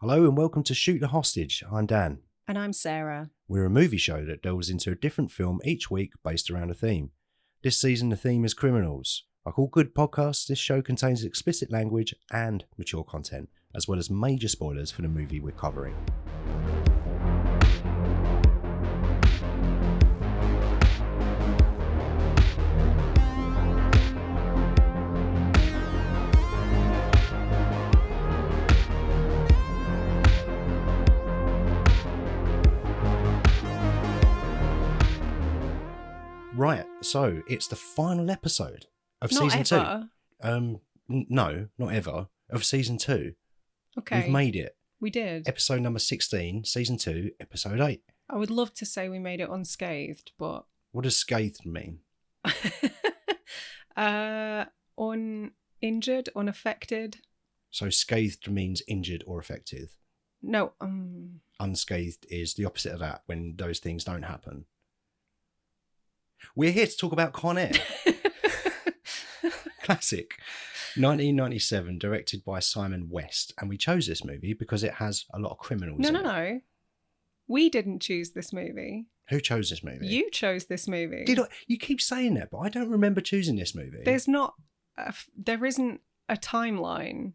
Hello and welcome to Shoot the Hostage. I'm Dan. And I'm Sarah. We're a movie show that delves into a different film each week based around a theme. This season the theme is criminals. Like all good podcasts, this show contains explicit language and mature content, as well as major spoilers for the movie we're covering. Right, so it's the final episode of season 2. No, not ever. Of season 2. Okay. We've made it. We did. Episode number 16, season 2, episode 8. I would love to say we made it unscathed, but... What does scathed mean? Uninjured, unaffected. So scathed means injured or affected. No. Unscathed is the opposite of that, when those things don't happen. We're here to talk about Con Air. Classic. 1997, directed by Simon West. And we chose this movie because it has a lot of criminals in it. No. We didn't choose this movie. Who chose this movie? You chose this movie. Did I? You keep saying that, but I don't remember choosing this movie. There isn't a timeline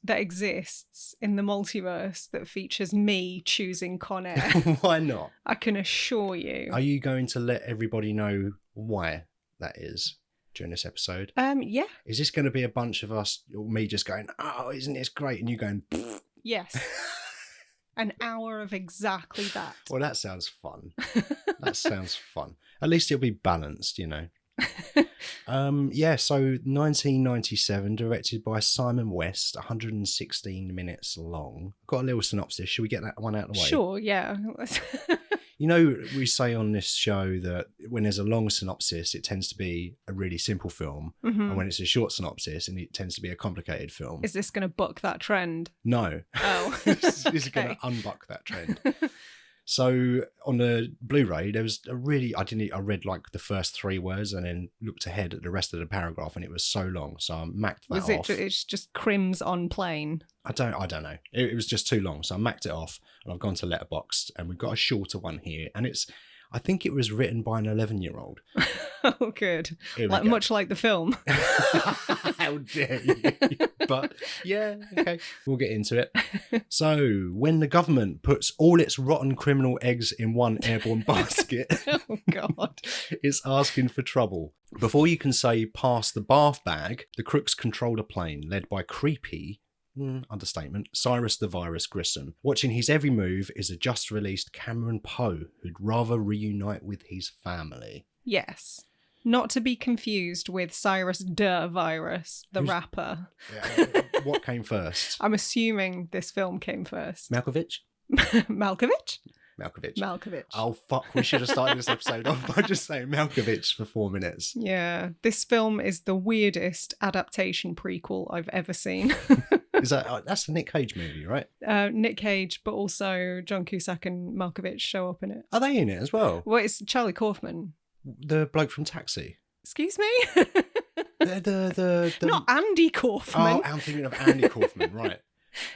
that exists in the multiverse that features me choosing Con Air. Why not? I can assure you. Are you going to let everybody know why that is during this episode? Yeah. Is this going to be a bunch of us, or me just going, oh, isn't this great? And you going, pfft. Yes. An hour of exactly that. Well, that sounds fun. That sounds fun. At least it'll be balanced, you know. So 1997, directed by Simon West, 116 minutes long. Got a little synopsis. Should we get that one out of the way? Sure, yeah. You know, we say on this show that when there's a long synopsis, it tends to be a really simple film. Mm-hmm. And when it's a short synopsis, and it tends to be a complicated film. Is this going to buck that trend? No. Oh, This is going to unbuck that trend. So on the Blu-ray, there was I read like the first 3 words and then looked ahead at the rest of the paragraph, and it was so long. So I macked that off. It's just crims on plain? I don't know. It was just too long. So I macked it off, and I've gone to Letterboxd, and we've got a shorter one here. And I think it was written by an 11-year-old. Oh, good. Much like the film. How dare you? But yeah, okay. We'll get into it. So, when the government puts all its rotten criminal eggs in one airborne basket, Oh, God. it's asking for trouble. Before you can say pass the bath bag, the crooks control a plane led by creepy, understatement, Cyrus the Virus Grissom. Watching his every move is a just-released Cameron Poe, who'd rather reunite with his family. Yes. Not to be confused with Cyrus the Virus, the rapper. Yeah, what came first? I'm assuming this film came first. Malkovich? Malkovich? Malkovich. Oh, fuck. We should have started this episode off by just saying Malkovich for 4 minutes. Yeah. This film is the weirdest adaptation prequel I've ever seen. That's a Nick Cage movie, right? Nick Cage, but also John Cusack and Malkovich show up in it. Are they in it as well? Well, it's Charlie Kaufman. The bloke from Taxi. Excuse me? The Not Andy Kaufman. Oh, I'm thinking of Andy Kaufman, right.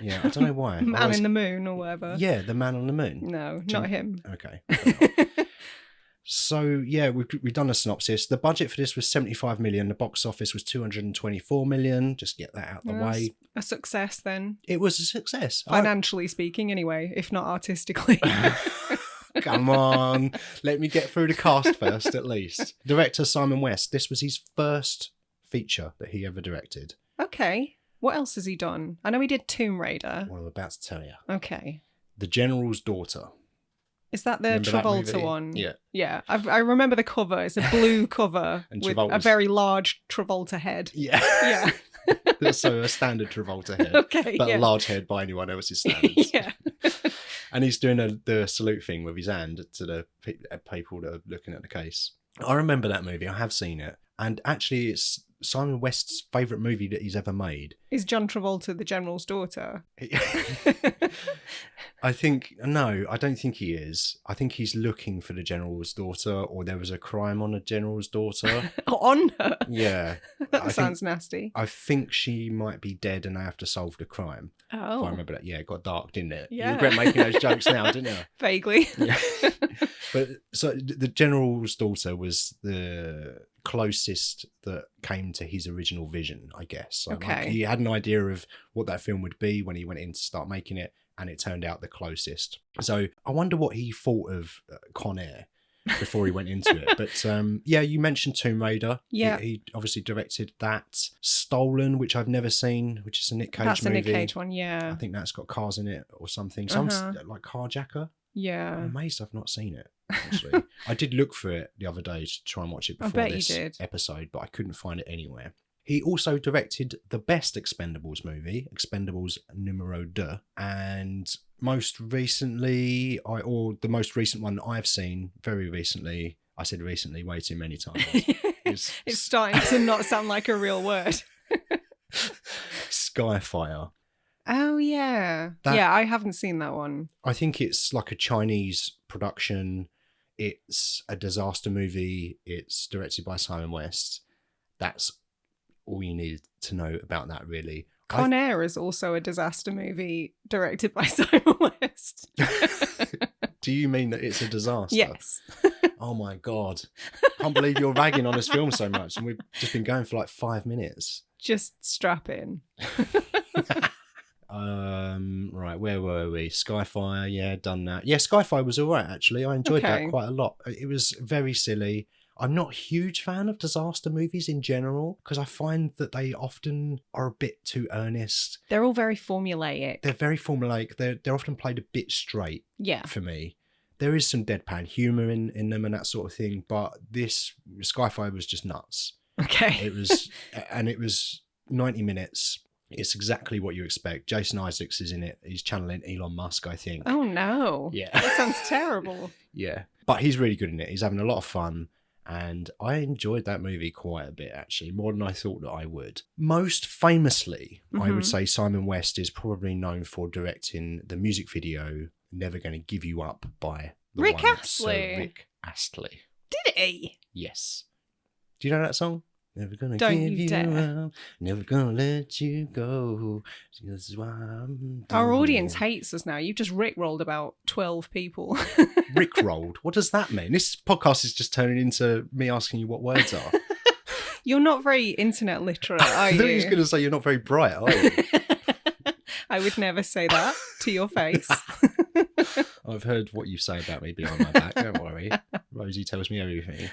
Yeah, I don't know why. Man in the Moon or whatever. Yeah, the Man on the Moon. No, not him. Okay. So, yeah, we've done a synopsis. The budget for this was 75 million. The box office was 224 million. Just get that out the way. A success then. It was a success. Financially speaking, anyway, if not artistically. Come on. Let me get through the cast first, at least. Director Simon West. This was his first feature that he ever directed. Okay. What else has he done? I know he did Tomb Raider. Well, I'm about to tell you. Okay. The General's Daughter. Is that the Remember Travolta that movie? one? Yeah. Yeah. I remember the cover. It's a blue cover with a very large Travolta head. Yeah. Yeah. So a standard Travolta head. Okay. But yeah. a large head by anyone else's standards. Yeah. And he's doing the salute thing with his hand to the people that are looking at the case. I remember that movie. I have seen it. And actually, it's Simon West's favourite movie that he's ever made. Is John Travolta the General's daughter? I don't think he is. I think he's looking for the General's daughter, or there was a crime on the General's daughter. On her? Yeah. That sounds nasty. I think she might be dead and they have to solve the crime. Oh. If I remember that. Yeah, it got dark, didn't it? Yeah. You regret making those jokes now, didn't you? Vaguely. Yeah. But so the General's daughter was the closest that came to his original vision, I guess. So, Okay. He had an idea of what that film would be when he went in to start making it, and it turned out the closest. So I wonder what he thought of Con Air before he went into it. But yeah, you mentioned Tomb Raider. Yeah. He obviously directed that. Stolen, which I've never seen, which is a Nick Cage movie. That's a Nick Cage one, yeah. I think that's got cars in it or something. Some like Carjacker. Yeah. I'm amazed I've not seen it, actually. I did look for it the other day to try and watch it before this episode, but I couldn't find it anywhere. He also directed the best Expendables movie, Expendables Numero 2, and most recently, the most recent one that I've seen, very recently, I said recently way too many times. It's starting to not sound like a real word. Skyfire. Oh, yeah. Yeah, I haven't seen that one. I think it's like a Chinese production. It's a disaster movie. It's directed by Simon West. That's all you need to know about that, really. Con Air is also a disaster movie directed by Simon West. Do you mean that it's a disaster? Yes. Oh my God. Can't believe you're ragging on this film so much, and we've just been going for like 5 minutes. Just strap in. Right, where were we? Skyfire, yeah, done that. Yeah, Skyfire was all right, actually. I enjoyed that quite a lot. It was very silly. I'm not a huge fan of disaster movies in general because I find that they often are a bit too earnest. They're all very formulaic. They're very formulaic. They're often played a bit straight for me. There is some deadpan humour in them and that sort of thing, but this Skyfire was just nuts. Okay. It was 90 minutes. It's exactly what you expect. Jason Isaacs is in it. He's channeling Elon Musk, I think. Oh, no. Yeah. That sounds terrible. Yeah. But he's really good in it. He's having a lot of fun. And I enjoyed that movie quite a bit, actually, more than I thought that I would. Most famously, I would say Simon West is probably known for directing the music video Never Gonna Give You Up by Rick Astley. Rick Astley. Did he? Yes. Do you know that song? Never gonna Don't give you you dare. up, never gonna let you go. This is why I'm Our doing audience it. hates us now. You've just rickrolled about 12 people. Rickrolled. What does that mean? This podcast is just turning into me asking you what words are. You're not very internet literate, are I you? thought you was going to say you're not very bright, are you? I would never say that to your face. I've heard what you say about me behind my back. Don't worry. Rosie tells me everything.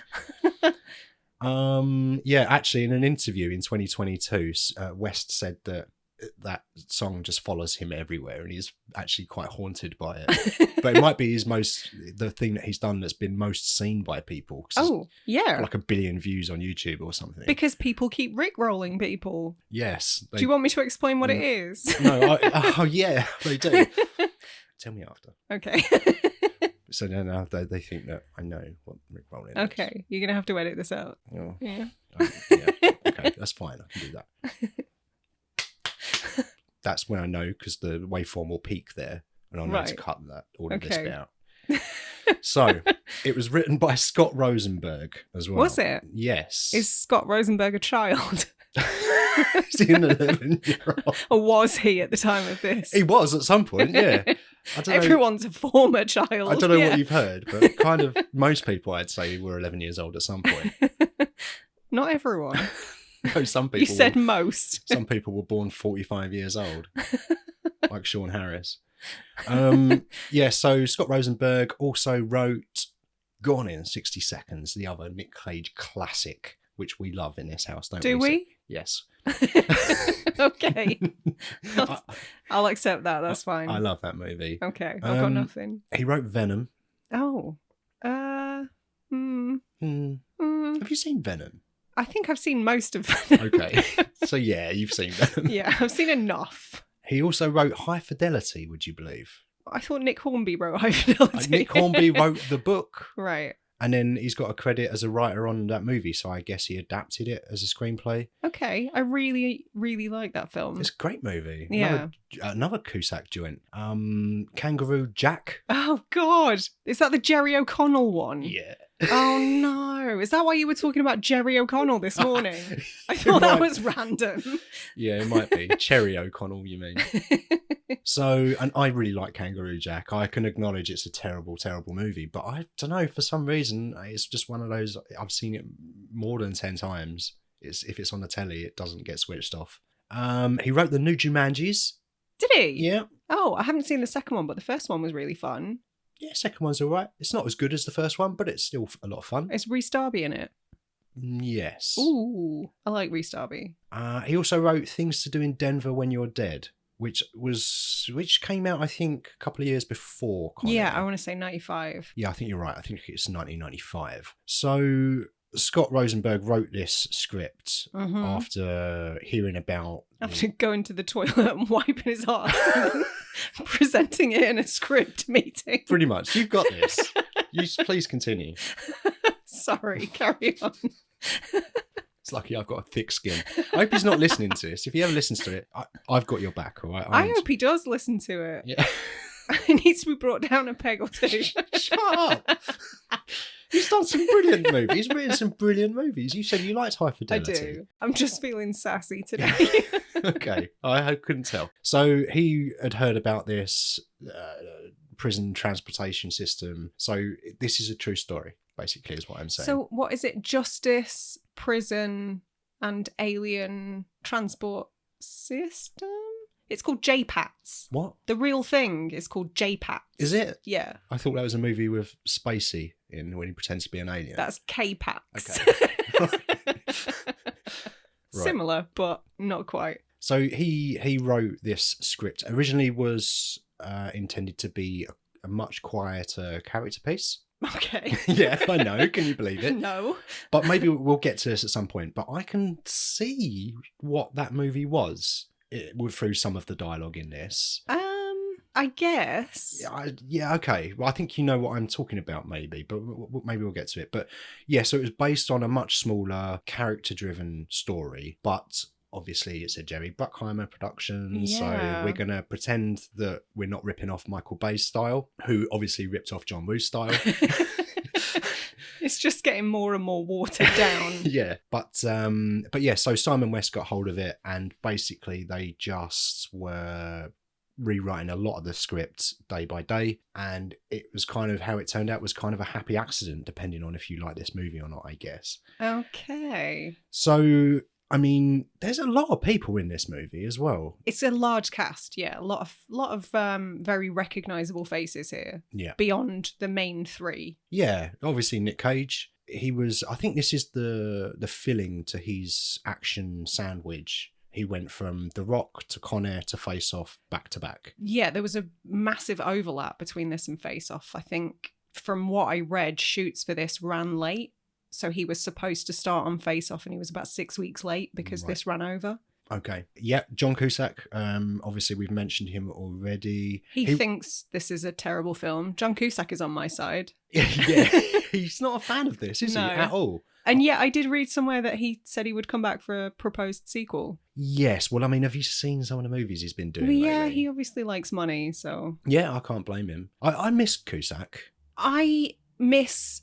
Yeah, actually, in an interview in 2022, West said that song just follows him everywhere, and he's actually quite haunted by it. But it might be the thing that he's done that's been most seen by people. Oh, yeah. Like 1 billion views on YouTube or something. Because people keep rickrolling people. Yes. Do you want me to explain what it is? No. Oh, yeah, they do. Tell me after. Okay. So now they think that I know what rickrolling is. Okay, you're going to have to edit this out. Oh. Yeah. Yeah. Okay, that's fine. I can do that. That's when I know, because the waveform will peak there, and I'll need to cut all of this bit out. So, it was written by Scott Rosenberg as well. Was it? Yes. Is Scott Rosenberg a child? Is he an 11-year-old? Or was he at the time of this? He was at some point, yeah. I don't know. Everyone's a former child. I don't know what you've heard, but kind of most people, I'd say, were 11 years old at some point. Not everyone. No, some people. You said most. Some people were born 45 years old, like Sean Harris. Yeah, so Scott Rosenberg also wrote Gone in 60 Seconds, the other Nick Cage classic, which we love in this house, don't we? Do we? Yes. Okay. I'll accept that. That's fine. I love that movie. Okay, I've got nothing. He wrote Venom. Oh. Have you seen Venom? I think I've seen most of Venom. Okay. So yeah, you've seen Venom. Yeah, I've seen enough. He also wrote High Fidelity, would you believe? I thought Nick Hornby wrote High Fidelity. Nick Hornby wrote the book. Right. And then he's got a credit as a writer on that movie, so I guess he adapted it as a screenplay. Okay, I really, really like that film. It's a great movie. Yeah. Another Cusack joint. Kangaroo Jack. Oh, God. Is that the Jerry O'Connell one? Yeah. Oh, no. Is that why you were talking about Jerry O'Connell this morning? I thought that was random. Yeah, it might be. Cherry O'Connell, you mean. So, and I really like Kangaroo Jack. I can acknowledge it's a terrible, terrible movie, but I don't know, for some reason, it's just one of those, I've seen it more than 10 times. If it's on the telly, it doesn't get switched off. He wrote the new Jumanjis. Did he? Yeah. Oh, I haven't seen the second one, but the first one was really fun. Yeah, second one's all right. It's not as good as the first one, but it's still a lot of fun. Is Rhys Darby in it? Yes. Ooh, I like Rhys Darby. He also wrote Things to Do in Denver When You're Dead, which came out, I think, a couple of years before Con Air. Yeah, I want to say 95. Yeah, I think you're right. I think it's 1995. So Scott Rosenberg wrote this script after hearing about... After going to the toilet and wiping his arse and presenting it in a script meeting. Pretty much. You've got this. Please continue. Sorry, carry on. It's lucky I've got a thick skin. I hope he's not listening to this. If he ever listens to it, I've got your back, all right? I hope he does listen to it. Yeah. He needs to be brought down a peg or two. Shut up. He's done some brilliant movies. He's written some brilliant movies. You said you liked High Fidelity. I do. I'm just feeling sassy today. Okay. I couldn't tell. So he had heard about this prison transportation system. So this is a true story, basically, is what I'm saying. So what is it? Justice, prison, and alien transport system? It's called JPATS. What? The real thing is called JPATS. Is it? Yeah. I thought that was a movie with Spacey in when he pretends to be an alien. That's KPATS. Okay. Right. Similar, but not quite. So he wrote this script. Originally was intended to be a much quieter character piece. Okay. Yeah, I know. Can you believe it? No. But maybe we'll get to this at some point. But I can see what that movie was through some of the dialogue in this. I guess. Yeah, okay. Well, I think you know what I'm talking about, maybe, but maybe we'll get to it. But yeah, so it was based on a much smaller, character-driven story, but obviously it's a Jerry Bruckheimer production, so we're going to pretend that we're not ripping off Michael Bay's style, who obviously ripped off John Woo's style. It's just getting more and more watered down. Yeah, but yeah, so Simon West got hold of it, and basically they just were rewriting a lot of the script day by day, and it was kind of how it turned out was kind of a happy accident, depending on if you like this movie or not, I guess. Okay. So I mean, there's a lot of people in this movie as well. It's a large cast, yeah. A lot of very recognisable faces here. Yeah. Beyond the main three. Yeah, obviously Nick Cage. He was, I think this is the filling to his action sandwich. He went from The Rock to Con Air to Face Off back to back. Yeah, there was a massive overlap between this and Face Off. I think from what I read, shoots for this ran late. So he was supposed to start on Face Off and he was about 6 weeks late because this ran over. Okay. Yeah, John Cusack. Obviously, we've mentioned him already. He thinks this is a terrible film. John Cusack is on my side. Yeah, he's not a fan of this, is he, at all? And yet I did read somewhere that he said he would come back for a proposed sequel. Yes. Well, I mean, have you seen some of the movies he's been doing lately? Yeah, he obviously likes money, so... Yeah, I can't blame him. I miss Cusack. I miss,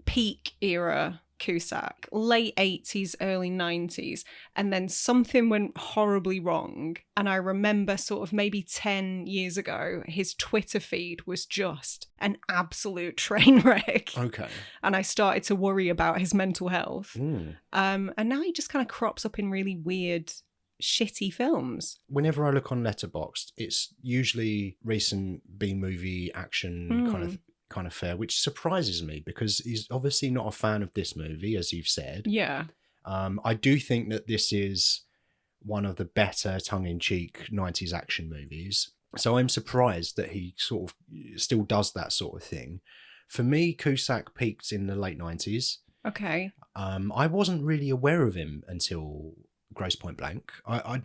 peak era Cusack, late 80s, early 90s, and then something went horribly wrong. And I remember sort of maybe 10 years ago, his Twitter feed was just an absolute train wreck. Okay. And I started to worry about his mental health. Mm. And now he just kind of crops up in really weird, shitty films. Whenever I look on Letterboxd, it's usually recent B-movie action kind of fare, which surprises me because he's obviously not a fan of this movie, as you've said. Yeah. I do think that this is one of the better tongue-in-cheek 90s action movies. So I'm surprised that he sort of still does that sort of thing. For me, Cusack peaked in the late 90s. Okay. I wasn't really aware of him until Grosse Point Blank. I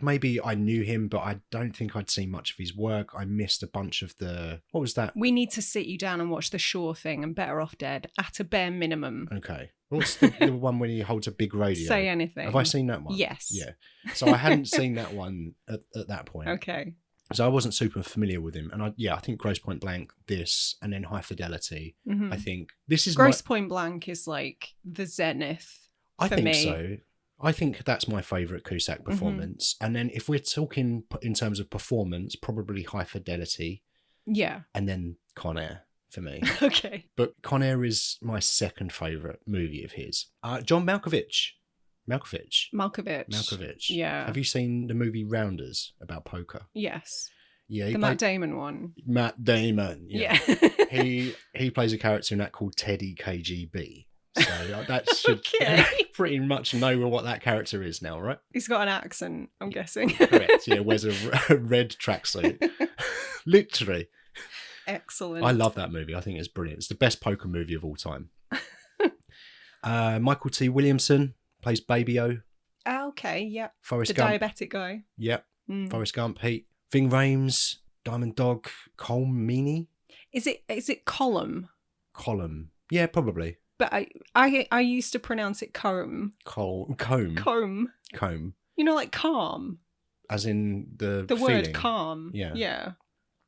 knew him, but I don't think I'd seen much of his work. I missed a bunch of what was that? We need to sit you down and watch The Shore Thing and Better Off Dead at a bare minimum. Okay. What's the one when he holds a big radio? Say anything. Have I seen that one? Yes. Yeah. So I hadn't seen that one at that point. Okay. So I wasn't super familiar with him. And I think Grosse Point Blank, this, and then High Fidelity. Mm-hmm. I think this is Grosse Point Blank is like the zenith I for think me. so. I think that's my favourite Cusack performance. And then if we're talking in terms of performance, probably High Fidelity. Yeah. And then Con Air for me. Okay. But Con Air is my second favourite movie of his. John Malkovich. Yeah. Have you seen the movie Rounders about poker? Yes. Yeah. The Matt Damon one. Matt Damon. Yeah. he plays a character in that called Teddy KGB. So that should pretty much know what that character is now, right? He's got an accent, I'm guessing. Correct. Yeah, wears a red tracksuit. Literally. Excellent. I love that movie. I think it's brilliant. It's the best poker movie of all time. Michael T. Williamson plays Baby-O. Okay, yeah. Forrest the Gump. diabetic guy. Yep. Forrest Gump, Pete. Ving Rhames, Diamond Dog, Colm Meaney. Is it Column? Column. Yeah, probably. But I used to pronounce it Comb. Comb. Comb. You know, like calm. As in the word feeling. calm. Yeah.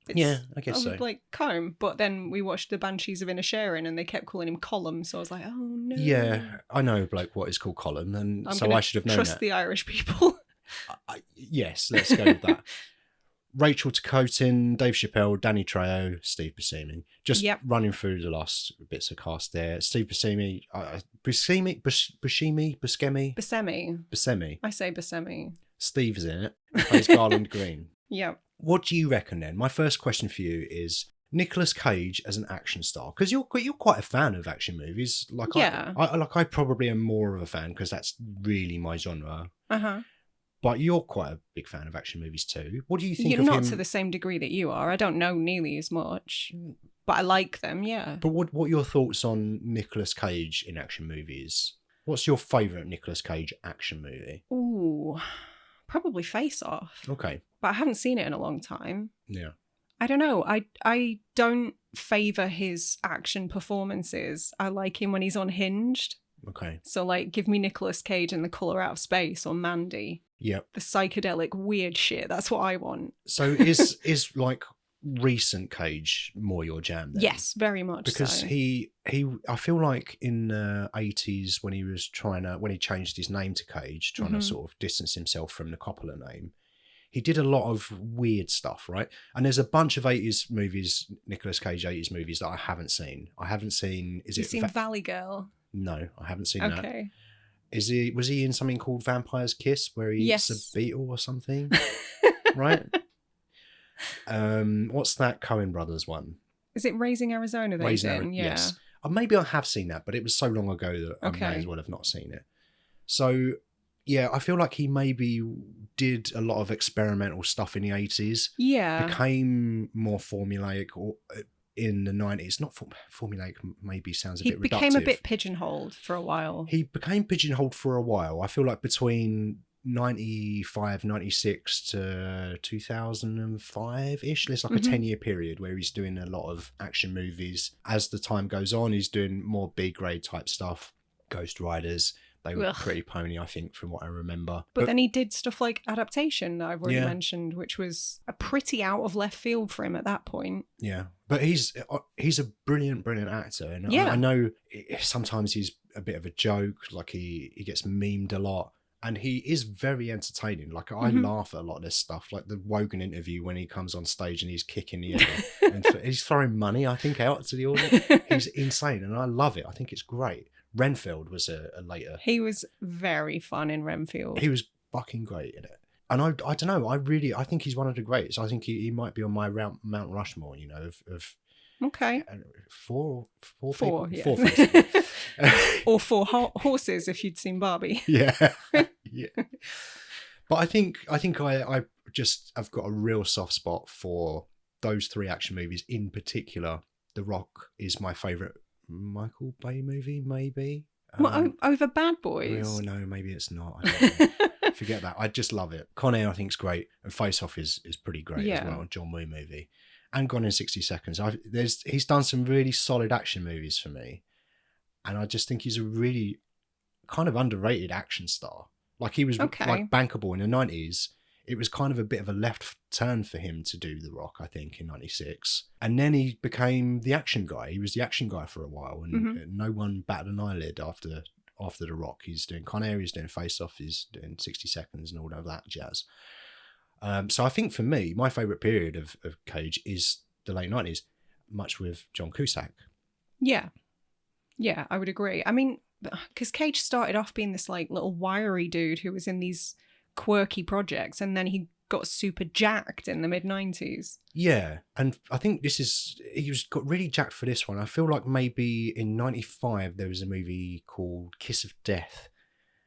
Yeah. I guess so. Like comb, but then we watched The Banshees of Inisherin and they kept calling him Column, so I was like, oh no. Yeah, I know bloke what is called Colin, and so I should have known trust that. the Irish people. Yes, let's go with that. Rachel Ticotin, Dave Chappelle, Danny Trejo, Steve Buscemi. Just running through the last bits of cast there. Steve Buscemi, Buscemi. I say Buscemi. Steve's in it. He plays Garland Green. Yeah. What do you reckon then? My first question for you is Nicolas Cage as an action star, because you're quite a fan of action movies. Like I probably am more of a fan because that's really my genre. But you're quite a big fan of action movies too. What do you think of him? Not to the same degree that you are. I don't know nearly as much, but I like them, yeah. But what are your thoughts on Nicolas Cage in action movies? What's your favourite Nicolas Cage action movie? Ooh, probably Face Off. Okay. But I haven't seen it in a long time. Yeah. I don't know. I don't favour his action performances. I like him when he's unhinged. Okay. So like, give me Nicolas Cage in The Colour Out of Space or Mandy. Yep. The psychedelic weird shit. That's what I want. So is like recent Cage more your jam then? Yes, very much because so. he I feel like in the 80s when he changed his name to Cage, trying to sort of distance himself from the Coppola name, he did a lot of weird stuff, right? And there's a bunch of 80s movies, Nicolas Cage 80s movies that I haven't seen. You've seen Valley Girl? No, I haven't seen that. Okay. Was he in something called Vampire's Kiss where he eats a beetle or something? Right? What's that Coen Brothers one? Is it Raising Arizona? Yes. Maybe I have seen that, but it was so long ago that I may as well have not seen it. So, yeah, I feel like he maybe did a lot of experimental stuff in the 80s. Yeah. Became more formulaic in the 90s. Not formulaic, maybe sounds a bit reductive. He became a bit pigeonholed for a while. He became pigeonholed for a while. I feel like between 95, 96 to 2005-ish, there's like a 10-year period where he's doing a lot of action movies. As the time goes on, he's doing more B-grade type stuff. Ghost Riders, they were pretty pony, I think, from what I remember. But then he did stuff like Adaptation that I've already mentioned, which was a pretty out of left field for him at that point. Yeah, but he's a brilliant actor, and I know sometimes he's a bit of a joke, like he gets memed a lot, and he is very entertaining. Like I laugh at a lot of this stuff, like the Wogan interview when he comes on stage and he's kicking the air and he's throwing money, I think, out to the audience. He's insane, and I love it. I think it's great. Renfield was a later. He was very fun in Renfield. He was fucking great in it. And I don't know, I think he's one of the greats. I think he might be on my Mount Rushmore, you know, of okay. Four, yeah. Four faces. Or four horses if you'd seen Barbie. Yeah. Yeah. But I think I just have got a real soft spot for those three action movies in particular. The Rock is my favourite Michael Bay movie, maybe. Over Bad Boys? Oh no, maybe it's not. I don't know. Forget that. I just love it. Con Air, I think, is great, and Face Off is pretty great as Yeah. well. John Woo movie, and Gone in 60 Seconds. He's done some really solid action movies for me, and I just think he's a really kind of underrated action star. Like he was Okay. like bankable in the 90s. It was kind of a bit of a left turn for him to do The Rock, I think, in 96. And then he became the action guy. He was the action guy for a while, and no one batted an eyelid after The Rock. He's doing Con Air, he's doing Face Off, he's doing 60 Seconds and all of that jazz. So I think for me, my favourite period of Cage is the late 90s, much with John Cusack. Yeah. Yeah, I would agree. I mean, because Cage started off being this like little wiry dude who was in these quirky projects, and then he got super jacked in the mid-90s. Yeah, and I think he got really jacked for this one. I feel like maybe in 95 there was a movie called Kiss of Death,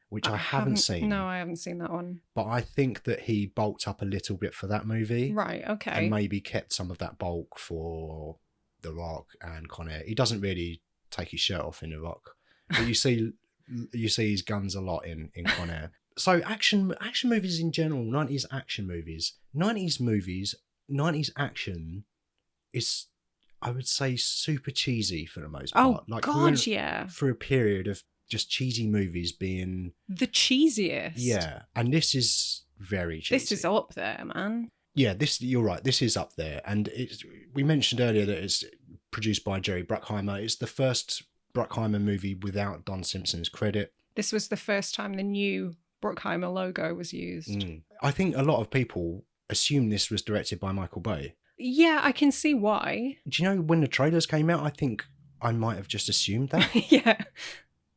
which I haven't seen. No, I haven't seen that one. But I think that he bulked up a little bit for that movie. Right, okay. And maybe kept some of that bulk for The Rock and Con Air. He doesn't really take his shirt off in The Rock. But you see his guns a lot in Con Air. So action movies in general, 90s action movies. 90s action is, I would say, super cheesy for the most part. Oh, God, yeah. For a period of just cheesy movies being... the cheesiest. Yeah, and this is very cheesy. This is up there, man. Yeah, you're right. This is up there. And we mentioned earlier that it's produced by Jerry Bruckheimer. It's the first Bruckheimer movie without Don Simpson's credit. This was the first time the new Bruckheimer logo was used. I think a lot of people assume this was directed by Michael Bay. Yeah, I can see why. Do you know when the trailers came out? I think I might have just assumed that. Yeah.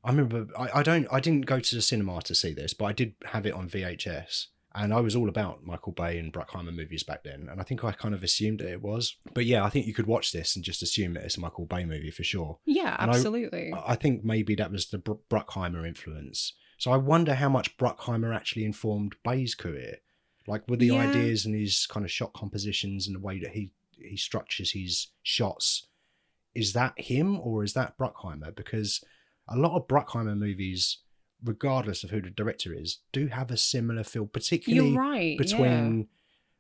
I remember I didn't go to the cinema to see this, but I did have it on VHS. And I was all about Michael Bay and Bruckheimer movies back then. And I think I kind of assumed that it was. But yeah, I think you could watch this and just assume that it's a Michael Bay movie for sure. Yeah, and absolutely. I think maybe that was the Bruckheimer influence. So I wonder how much Bruckheimer actually informed Bay's career. Like with the ideas and his kind of shot compositions and the way that he structures his shots. Is that him or is that Bruckheimer? Because a lot of Bruckheimer movies, regardless of who the director is, do have a similar feel, particularly between,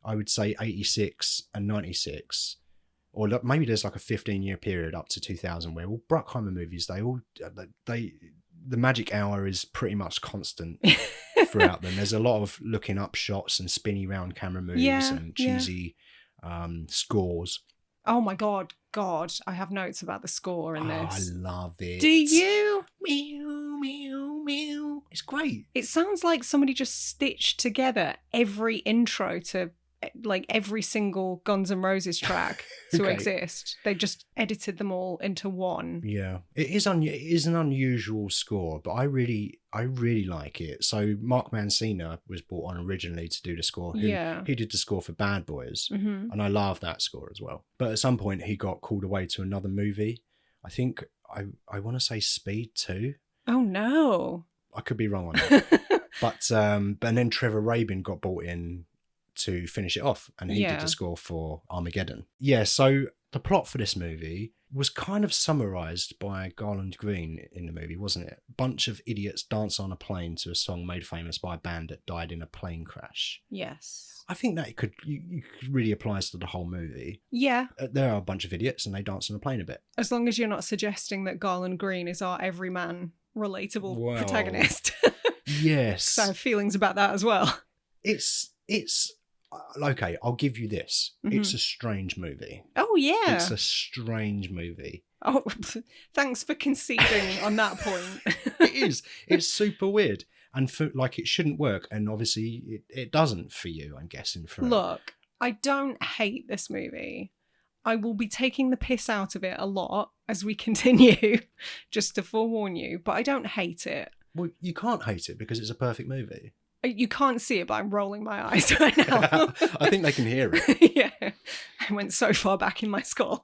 I would say, 86 and 96. Or maybe there's like a 15-year period up to 2000 where all Bruckheimer movies, the magic hour is pretty much constant throughout them. There's a lot of looking up shots and spinny round camera moves and cheesy scores. Oh my God, I have notes about the score in this. I love it. Do you? Meow, meow, meow. It's great. It sounds like somebody just stitched together every intro to like every single Guns N' Roses track to exist. They just edited them all into one. Yeah, it is an unusual score, but I really like it. So Mark Mancina was brought on originally to do the score. He did the score for Bad Boys, and I love that score as well. But at some point, he got called away to another movie. I think I want to say Speed 2. Oh no, I could be wrong on that. But and then Trevor Rabin got brought in to finish it off, and he did the score for Armageddon. Yeah, so the plot for this movie was kind of summarized by Garland Green in the movie, wasn't it? Bunch of idiots dance on a plane to a song made famous by a band that died in a plane crash. Yes. I think that you really applies to the whole movie. Yeah. There are a bunch of idiots and they dance on a plane a bit. As long as you're not suggesting that Garland Green is our everyman relatable protagonist. Yes. So I have feelings about that as well. It's okay, I'll give you this. It's a strange movie. Oh, yeah. It's a strange movie. Oh, thanks for conceding on that point. It is. It's super weird. And it shouldn't work. And obviously it doesn't for you, I'm guessing. Look, I don't hate this movie. I will be taking the piss out of it a lot as we continue, just to forewarn you. But I don't hate it. Well, you can't hate it because it's a perfect movie. You can't see it, but I'm rolling my eyes right now. I think they can hear it. Yeah. I went so far back in my skull.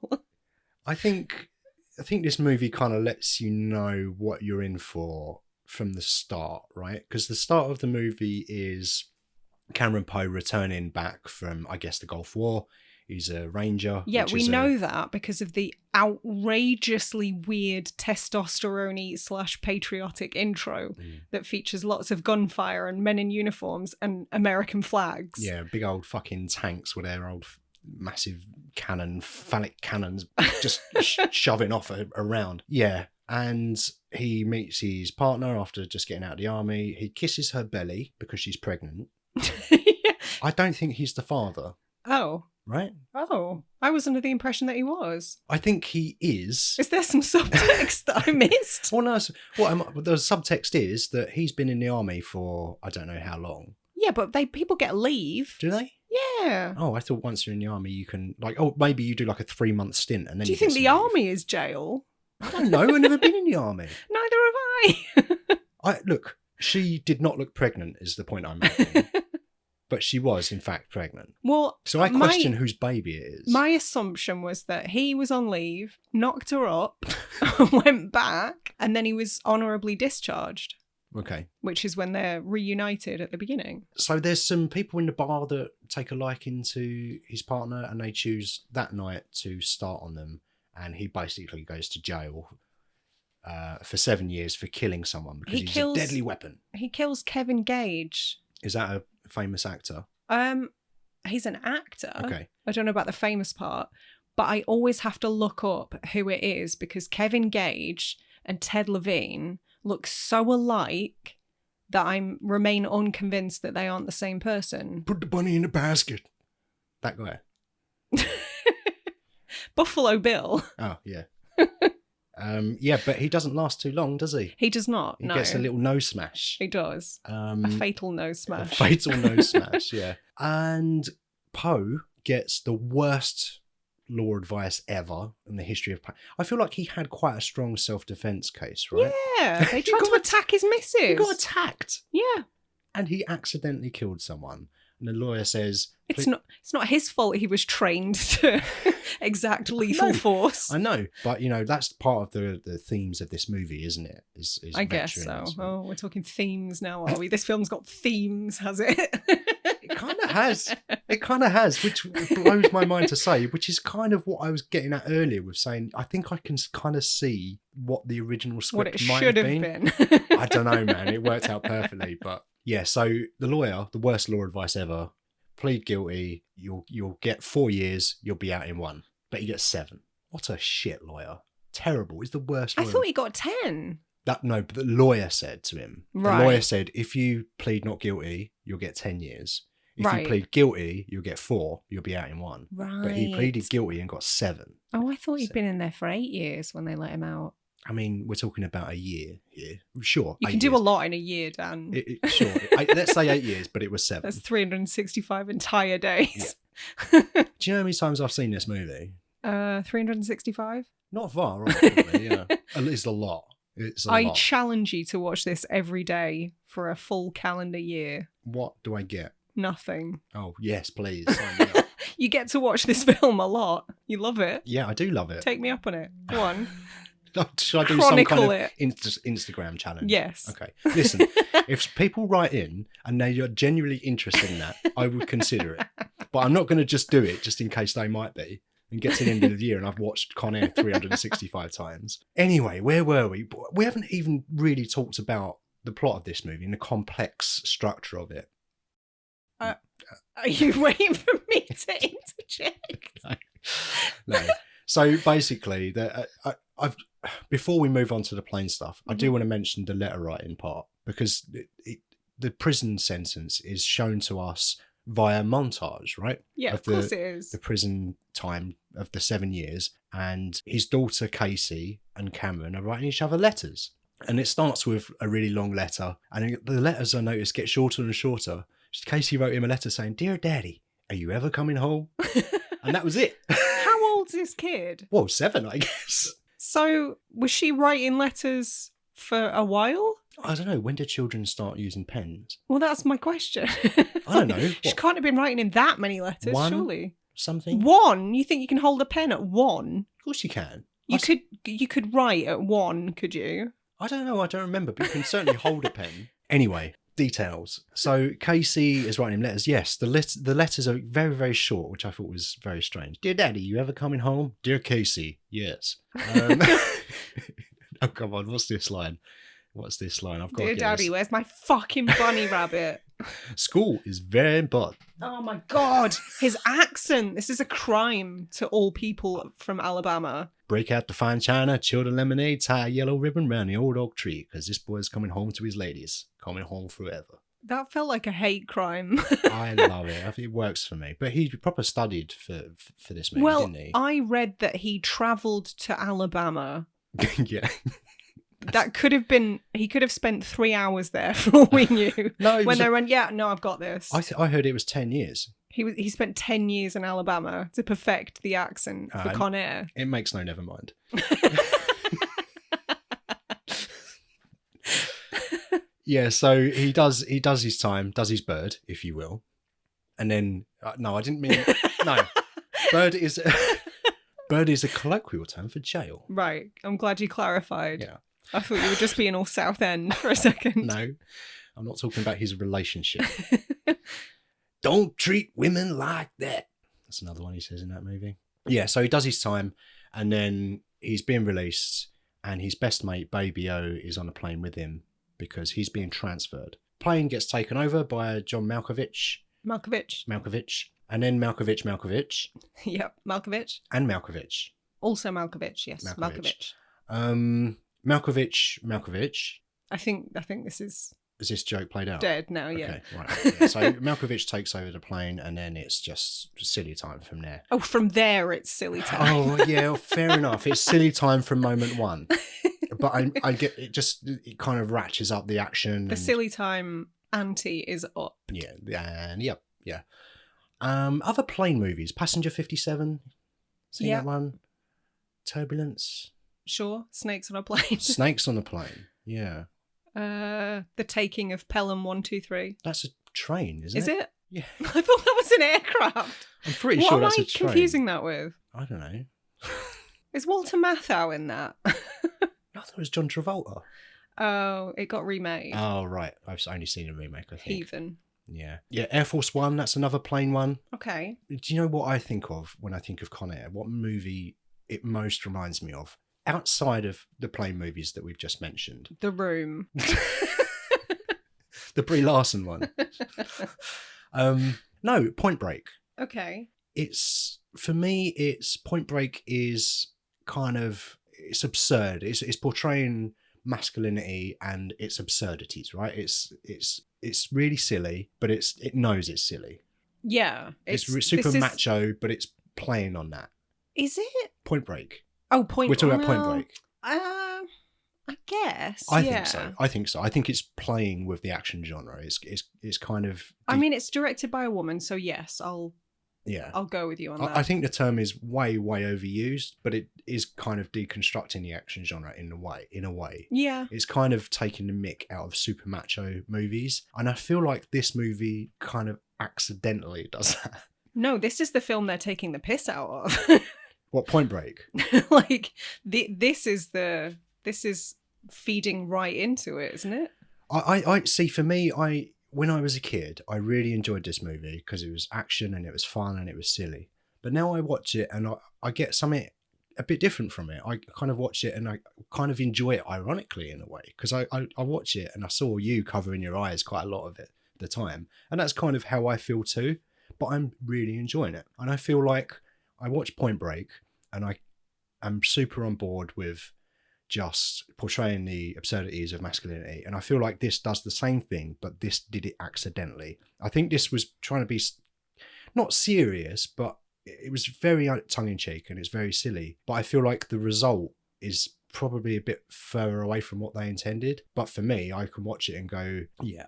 I think this movie kind of lets you know what you're in for from the start, right? Because the start of the movie is Cameron Poe returning back from, I guess, the Gulf War. He's a ranger. Yeah, which we is know that because of the outrageously weird testosterone / patriotic intro that features lots of gunfire and men in uniforms and American flags. Yeah, big old fucking tanks with their old massive phallic cannons just shoving off around. Yeah, and he meets his partner after just getting out of the army. He kisses her belly because she's pregnant. Yeah. I don't think he's the father. Oh. Right? Oh. I was under the impression that he was. I think he is. Is there some subtext that I missed? Well, no. The subtext is that he's been in the army for I don't know how long. Yeah, but people get leave. Do they? Yeah. Oh, I thought once you're in the army, you can maybe you do like a 3-month stint and then. Do you think the army is jail? I don't know. I've never been in the army. Neither have I. Look. She did not look pregnant. Is the point I'm making. But she was, in fact, pregnant. Well, so I question whose baby it is. My assumption was that he was on leave, knocked her up, went back, and then he was honourably discharged. Okay. Which is when they're reunited at the beginning. So there's some people in the bar that take a liking to his partner, and they choose that night to start on them, and he basically goes to jail for 7 years for killing someone because he's a deadly weapon. He kills Kevin Gage. Is that a famous actor? He's an actor. Okay. I don't know about the famous part, but I always have to look up who it is because Kevin Gage and Ted Levine look so alike that I remain unconvinced that they aren't the same person. Put the bunny in the basket. That guy. Buffalo Bill. Oh, yeah. Yeah, but he doesn't last too long, does he? He does not. He gets a little nose smash. He does. A fatal nose smash. A fatal nose smash, yeah. And Poe gets the worst law advice ever in the history of Poe. I feel like he had quite a strong self-defense case, right? Yeah, they tried to attack his missus. He got attacked. Yeah. And he accidentally killed someone. And the lawyer says... It's not his fault he was trained to exact lethal force. I know. But, that's part of the themes of this movie, isn't it? Is I guess so. Oh, we're talking themes now, are we? This film's got themes, has it? It kind of has. It kind of has, which blows my mind to say, which is kind of what I was getting at earlier with saying, I think I can kind of see what the original script might have been. I don't know, man. It worked out perfectly, but... Yeah, so the lawyer, the worst law advice ever, plead guilty, you'll get 4 years, you'll be out in 1. But he gets 7. What a shit lawyer. Terrible. He's the worst lawyer. I thought he got 10. But the lawyer said to him. Right. The lawyer said, if you plead not guilty, you'll get 10 years. If you plead guilty, you'll get 4, you'll be out in 1. Right. But he pleaded guilty and got 7. Oh, I thought he'd been in there for 8 years when they let him out. I mean, we're talking about a year here. Sure. You can do a lot in a year, Dan. Sure. Let's say 8 years, but it was 7. That's 365 entire days. Yeah. Do you know how many times I've seen this movie? 365? Not far, probably, yeah. It's a lot. I challenge you to watch this every day for a full calendar year. What do I get? Nothing. Oh, yes, please. Sign me up. You get to watch this film a lot. You love it. Yeah, I do love it. Take me up on it. Go on. Should I do Chronicle some kind of Instagram challenge? Yes. Okay. Listen, if people write in and they are genuinely interested in that, I would consider it. But I'm not going to just do it just in case they might be. And get to the end of the year and I've watched Con Air 365 times. Anyway, where were we? We haven't even really talked about the plot of this movie and the complex structure of it. Are you waiting for me to interject? No. So basically, before we move on to the plain stuff, I do want to mention the letter writing part because the prison sentence is shown to us via montage, right? Yeah, of course it is. The prison time of the 7 years, and his daughter Casey and Cameron are writing each other letters. And it starts with a really long letter, and the letters I noticed get shorter and shorter. Casey wrote him a letter saying, "Dear Daddy, are you ever coming home?" And that was it. How old's this kid? Well, 7, I guess. So was she writing letters for a while? I don't know. When did children start using pens? Well, that's my question. I don't know. She can't have been writing him that many letters, 1, surely. Something? 1? You think you can hold a pen at 1? Of course you can. You could write at 1, could you? I don't know. I don't remember, but you can certainly hold a pen. Anyway, details. So Casey is writing him letters. Yes, the letters are very, very short, which I thought was very strange. Dear Daddy, you ever coming home? Dear Casey, yes. Oh, come on, what's this line? I've got Dear Daddy, where's my fucking bunny rabbit? School is very important. Oh my God, his accent. This is a crime to all people from Alabama. Break out the fine china, chill the lemonade, tie a yellow ribbon round the old oak tree, because this boy's coming home to his ladies. Coming home forever. That felt like a hate crime. I love it. I think it works for me. But he proper studied for this movie, didn't he? I read that he travelled to Alabama. Yeah. That could have been, he could have spent 3 hours there for all we knew. No, when they went, yeah, no, I've got this. I heard it was 10 years. He spent 10 years in Alabama to perfect the accent for Con Air. It makes no never mind. Yeah, so he does his time, does his bird, if you will. And then, no, I didn't mean, no. Bird is a colloquial term for jail. Right, I'm glad you clarified. Yeah. I thought you were just being all South End for a second. No, I'm not talking about his relationship. Don't treat women like that. That's another one he says in that movie. Yeah, so he does his time, and then he's being released, and his best mate, Baby O, is on a plane with him because he's being transferred. Plane gets taken over by John Malkovich. And then Malkovich. Yep, Malkovich. And Malkovich. Also Malkovich, yes. Malkovich. Malkovich. I think this is... Is this joke played out? Dead now, yeah. Okay, right. Yeah, so Malkovich takes over the plane, and then it's just silly time from there. Oh, from there it's silly time. Oh, yeah, fair enough. It's silly time from moment one. But I get it. It kind of ratchets up the action. The silly time ante is up. Yeah, and yeah. Other plane movies. Passenger 57. Seen that one? Turbulence. Sure. Snakes on a plane. Snakes on a plane. Yeah. The Taking of Pelham 123. That's a train, isn't it? Is it? Yeah. I thought that was an aircraft. I'm pretty sure that's a What am I train. confusing that with? I don't know. Is Walter Matthau in that? I thought it was John Travolta. Oh, it got remade. Oh, right. I've only seen a remake, I think. Heathen. Yeah. Yeah, Air Force One, that's another plane one. Okay. Do you know what I think of when I think of Con Air? What movie it most reminds me of? Outside of the plane movies that we've just mentioned. The Room. The Brie Larson one. No, Point Break. Okay. For me, Point Break is kind of, it's absurd. It's portraying masculinity and its absurdities, right? It's really silly, but it knows it's silly. Yeah. It's super macho, but it's playing on that. Is it? Point Break. Oh, We're talking about Point Break. I guess. I think so. I think it's playing with the action genre. It's kind of. I mean, it's directed by a woman, so yes, I'll go with you on that. I think the term is way overused, but it is kind of deconstructing the action genre in a way. Yeah. It's kind of taking the mick out of super macho movies, and I feel like this movie kind of accidentally does that. No, this is the film they're taking the piss out of. What, Point Break? Like this is feeding right into it, isn't it? I see. For me, when I was a kid, I really enjoyed this movie because it was action and it was fun and it was silly. But now I watch it and I get something a bit different from it. I kind of watch it and I kind of enjoy it ironically in a way, because I watch it and I saw you covering your eyes quite a lot of it at the time, and that's kind of how I feel too. But I'm really enjoying it, and I feel like I watch Point Break and I am super on board with just portraying the absurdities of masculinity, and I feel like this does the same thing, but this did it accidentally. I think this was trying to be not serious, but it was very tongue-in-cheek and it's very silly, but I feel like the result is probably a bit further away from what they intended. But for me, I can watch it and go, yeah,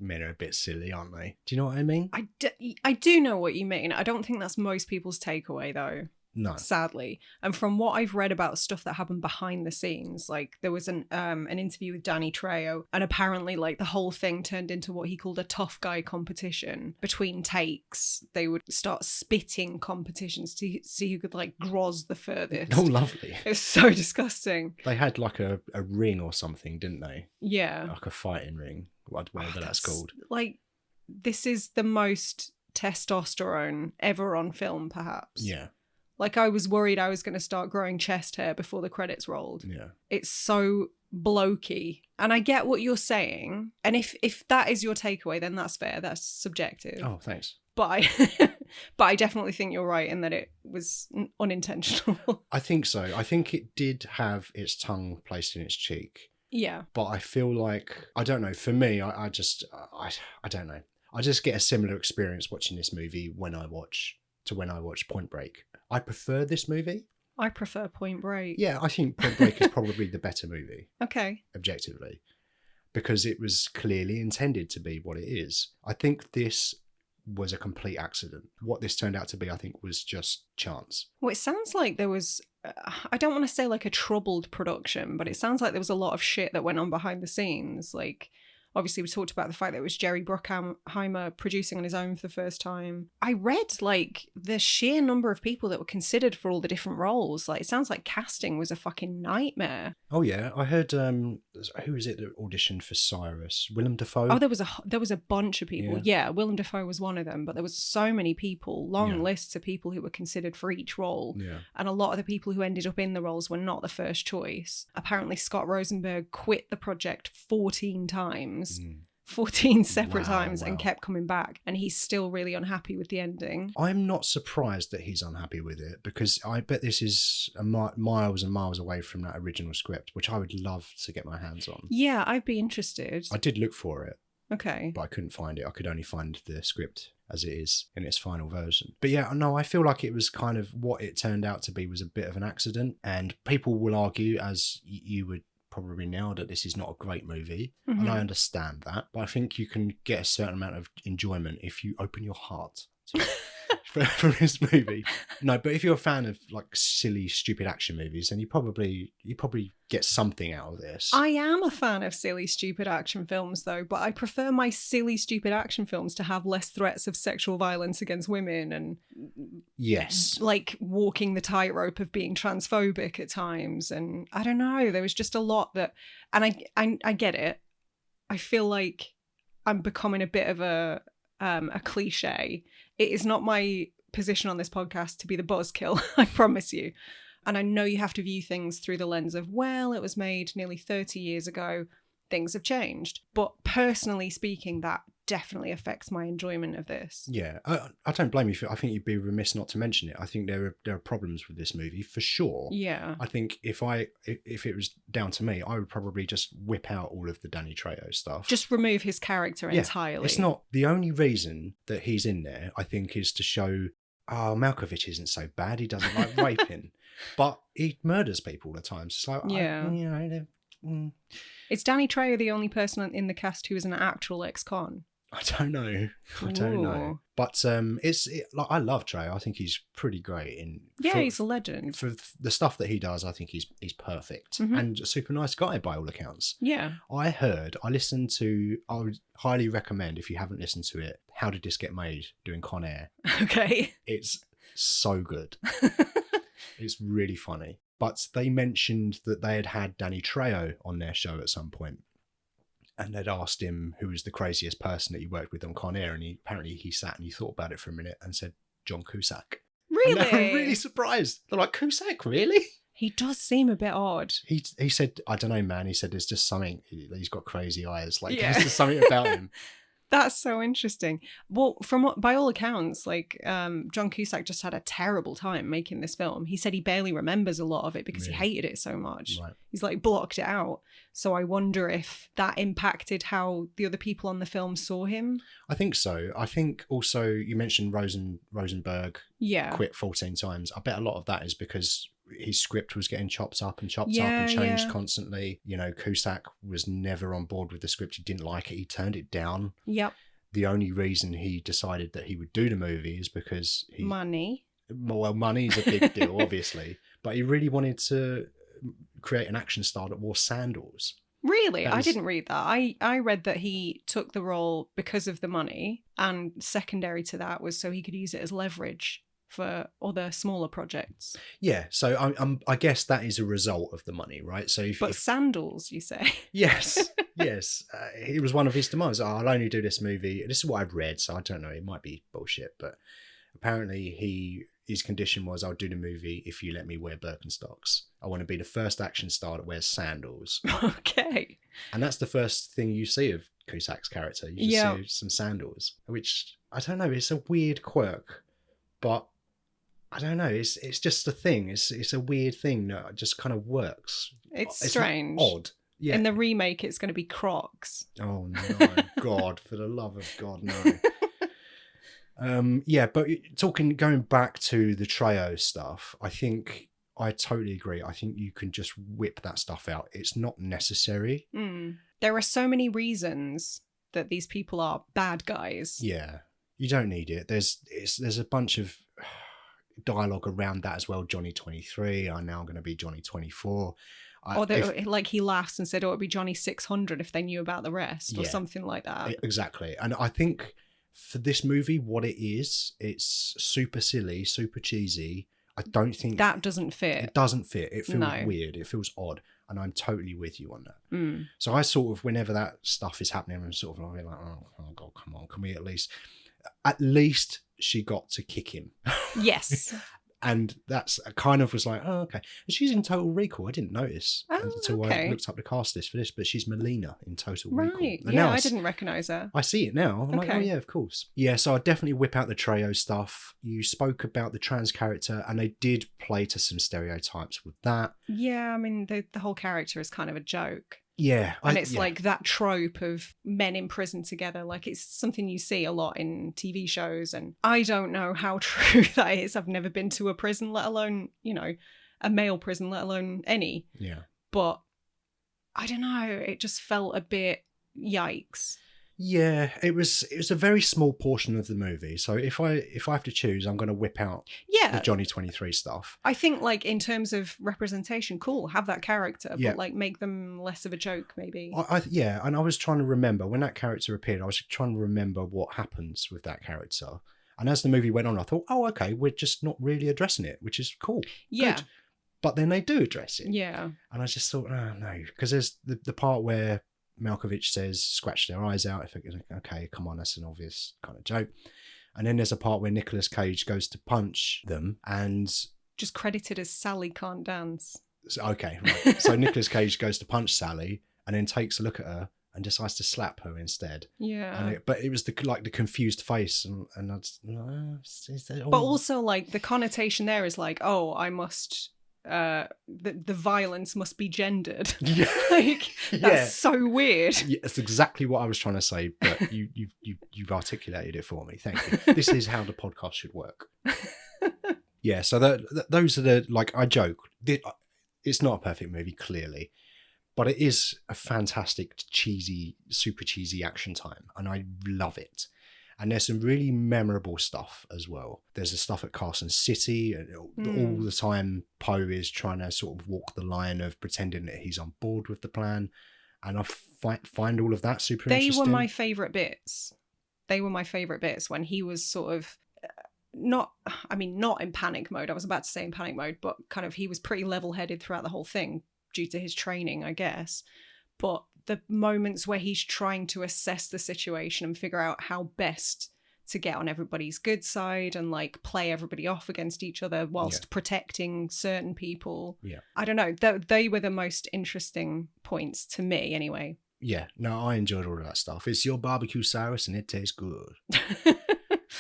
men are a bit silly, aren't they? Do you know what I mean? I do know what you mean. I don't think that's most people's takeaway though. No. Sadly. And from what I've read about stuff that happened behind the scenes, like there was an interview with Danny Trejo, and apparently like the whole thing turned into what he called a tough guy competition. Between takes, they would start spitting competitions to see who could like groz the furthest. Oh, lovely. It was so disgusting. They had like a ring or something, didn't they? Yeah. Like a fighting ring. whatever that's called. Like, this is the most testosterone ever on film, perhaps. Yeah. Like, I was worried I was going to start growing chest hair before the credits rolled. Yeah. It's so blokey. And I get what you're saying. And if that is your takeaway, then that's fair. That's subjective. Oh, thanks. But I definitely think you're right in that it was unintentional. I think so. I think it did have its tongue placed in its cheek. Yeah. But I feel like, I don't know, for me, I don't know. I just get a similar experience watching this movie when I watch Point Break. I prefer this movie. I prefer Point Break. Yeah, I think Point Break is probably the better movie. Okay. Objectively. Because it was clearly intended to be what it is. I think this was a complete accident. What this turned out to be, I think, was just chance. Well, it sounds like there was, I don't want to say like a troubled production, but it sounds like there was a lot of shit that went on behind the scenes. Like, obviously, we talked about the fact that it was Jerry Bruckheimer producing on his own for the first time. I read, like, the sheer number of people that were considered for all the different roles. Like, it sounds like casting was a fucking nightmare. Oh, yeah. I heard, who is it that auditioned for Cyrus? Willem Dafoe? Oh, there was a bunch of people. Yeah, Willem Dafoe was one of them, but there was so many people, long lists of people who were considered for each role. Yeah. And a lot of the people who ended up in the roles were not the first choice. Apparently, Scott Rosenberg quit the project 14 times. 14 separate times and kept coming back, and he's still really unhappy with the ending. I'm not surprised that he's unhappy with it, because I bet this is miles and miles away from that original script, which I would love to get my hands on. Yeah, I'd be interested. I did look for it. Okay. But I couldn't find it. I could only find the script as it is in its final version. But yeah, no, I feel like it was kind of what it turned out to be was a bit of an accident, and people will argue, as you would probably now, that this is not a great movie, and I understand that, but I think you can get a certain amount of enjoyment if you open your heart to from this movie. No, but if you're a fan of like silly, stupid action movies, then you probably get something out of this. I am a fan of silly, stupid action films, though, but I prefer my silly, stupid action films to have less threats of sexual violence against women and like walking the tightrope of being transphobic at times. And I don't know, there was just a lot that, and I get it. I feel like I'm becoming a bit of a cliche. It is not my position on this podcast to be the buzzkill, I promise you. And I know you have to view things through the lens of, well, it was made nearly 30 years ago. Things have changed. But personally speaking, that definitely affects my enjoyment of this. Yeah, I don't blame you. I think you'd be remiss not to mention it. I think there are problems with this movie for sure. Yeah. I think if it was down to me, I would probably just whip out all of the Danny Trejo stuff. Just remove his character entirely. It's not the only reason that he's in there, I think, is to show, oh, Malkovich isn't so bad. He doesn't like raping, but he murders people at times. It's like, Is Danny Trejo the only person in the cast who is an actual ex-con? I don't know. But I love Trejo. I think he's pretty great he's a legend. For the stuff that he does, I think he's perfect and a super nice guy by all accounts. Yeah. I would highly recommend, if you haven't listened to it, How Did This Get Made, doing Con Air. Okay. It's so good. It's really funny. But they mentioned that they had Danny Trejo on their show at some point. And they'd asked him who was the craziest person that he worked with on Con Air, and he sat and he thought about it for a minute and said John Cusack. Really? And they were really surprised. They're like, Cusack, really? He does seem a bit odd. He said, I don't know, man. He said there's just something. He's got crazy eyes. Like there's just something about him. That's so interesting. Well, by all accounts, like John Cusack just had a terrible time making this film. He said he barely remembers a lot of it because he hated it so much. Right. He's like blocked it out. So I wonder if that impacted how the other people on the film saw him. I think so. I think also you mentioned Rosenberg quit 14 times. I bet a lot of that is because his script was getting chopped up and changed constantly. You know, Cusack was never on board with the script. He didn't like it. He turned it down. Yep. The only reason he decided that he would do the movie is because money. Well, money's a big deal, obviously. But he really wanted to create an action star that wore sandals. Really? I didn't read that. I read that he took the role because of the money, and secondary to that was so he could use it as leverage for other smaller projects. Yeah, so I guess that is a result of the money, right? So, but sandals, you say? Yes, Yes, it was one of his demands. Oh, I'll only do this movie. This is what I've read, so I don't know. It might be bullshit, but apparently his condition was, I'll do the movie if you let me wear Birkenstocks. I want to be the first action star that wears sandals. Okay. And that's the first thing you see of Cusack's character. You just see some sandals, which, I don't know, it's a weird quirk, but I don't know, it's just a thing. It's a weird thing that just kind of works. It's strange. Odd. Yeah. In the remake, it's going to be Crocs. Oh no, God, for the love of God, no. Yeah, but going back to the Trejo stuff, I think I totally agree. I think you can just whip that stuff out. It's not necessary. There are so many reasons that these people are bad guys. Yeah, you don't need it. There's a bunch of dialogue around that as well. Johnny 23, I'm now going to be Johnny 24. Like he laughs and said, oh, it'd be Johnny 600 if they knew about the rest, or something like that. Exactly. And I think for this movie, what it is, it's super silly, super cheesy. I don't think... That doesn't fit. It doesn't fit. It feels weird. It feels odd. And I'm totally with you on that. So I sort of, whenever that stuff is happening, I'm sort of like, oh God, come on. Can we at least she got to kick him. Yes. And that's kind of was like, oh, okay. And she's in Total Recall. I didn't notice until I looked up the cast list for this, but she's Melina in Total Recall. Right. And Yeah, I didn't recognise her. I see it now. I'm like, oh yeah, of course. Yeah, so I'd definitely whip out the Trejo stuff. You spoke about the trans character, and they did play to some stereotypes with that. Yeah, I mean, the whole character is kind of a joke. Yeah. And it's like that trope of men in prison together. Like, it's something you see a lot in TV shows. And I don't know how true that is. I've never been to a prison, let alone, a male prison, let alone any. Yeah. But I don't know. It just felt a bit yikes. Yeah, it was a very small portion of the movie. So if I have to choose, I'm going to whip out the Johnny 23 stuff. I think, like, in terms of representation, cool, have that character, but like make them less of a joke, maybe. And I was trying to remember when that character appeared. I was trying to remember what happens with that character. And as the movie went on, I thought, oh, okay, we're just not really addressing it, which is cool. Yeah. Good. But then they do address it. Yeah. And I just thought, oh no, because there's the part where Malkovich says, scratch their eyes out. Okay, come on, that's an obvious kind of joke. And then there's a part where Nicolas Cage goes to punch them and... Just credited as Sally can't dance. Okay, right. So Nicolas Cage goes to punch Sally and then takes a look at her and decides to slap her instead. Yeah. But it was the confused face and I just... But also, like, the connotation there is like, oh, I must... the violence must be gendered. Yeah. Like, that's so weird. Yeah, that's exactly what I was trying to say, but you've articulated it for me. Thank you. This is how the podcast should work. Yeah, so those are the, like, I joke. It's not a perfect movie, clearly, but it is a fantastic, cheesy, super cheesy action time, and I love it. And there's some really memorable stuff as well. There's the stuff at Carson City. And all the time, Poe is trying to sort of walk the line of pretending that he's on board with the plan. And I find all of that super interesting. They were my favourite bits. When he was sort of not in panic mode. I was about to say in panic mode, but kind of he was pretty level-headed throughout the whole thing due to his training, I guess. But the moments where he's trying to assess the situation and figure out how best to get on everybody's good side and, like, play everybody off against each other whilst protecting certain people. Yeah. I don't know. They were the most interesting points to me anyway. Yeah. No, I enjoyed all of that stuff. It's your barbecue Cyrus and it tastes good.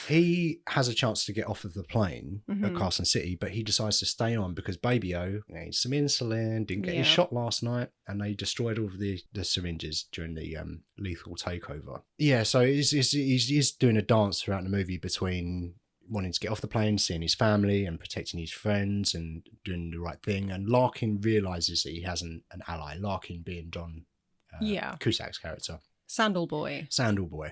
He has a chance to get off of the plane at Carson City, but he decides to stay on because Baby O needs some insulin, didn't get his shot last night, and they destroyed all of the syringes during the lethal takeover. Yeah, so he's doing a dance throughout the movie between wanting to get off the plane, seeing his family, and protecting his friends, and doing the right thing. And Larkin realises that he has an ally, Larkin being John Cusack's character. Sandal Boy,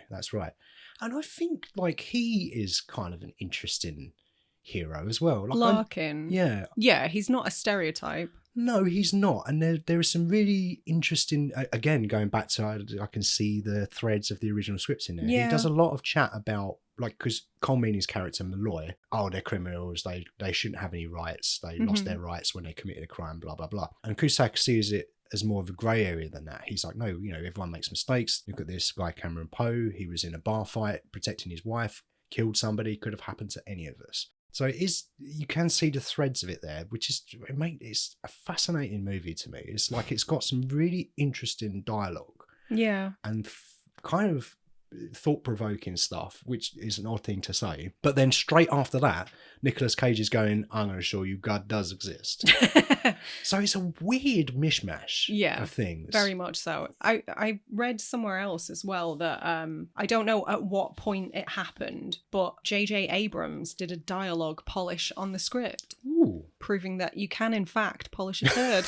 that's right. And I think, like, he is kind of an interesting hero as well. Like, Larkin. Yeah, he's not a stereotype. No, he's not. And there are some really interesting, again, going back to, I can see the threads of the original scripts in there. Yeah. He does a lot of chat about, like, because Cole Meany's character, Malloy, they're criminals, they shouldn't have any rights, they lost their rights when they committed a crime, blah, blah, blah. And Cusack sees it as more of a grey area than that. He's like, no, you know, everyone makes mistakes. Look at this guy, Cameron Poe. He was in a bar fight protecting his wife, killed somebody. Could have happened to any of us. So it is, you can see the threads of it there, which is, it's a fascinating movie to me. It's like it's got some really interesting dialogue. Yeah. And kind of thought-provoking stuff, which is an odd thing to say. But then straight after that, Nicolas Cage is going, I'm going to show you God does exist. So it's a weird mishmash of things. Very much so. I read somewhere else as well that I don't know at what point it happened, but J.J. Abrams did a dialogue polish on the script. Ooh. Proving that you can, in fact, polish a turd.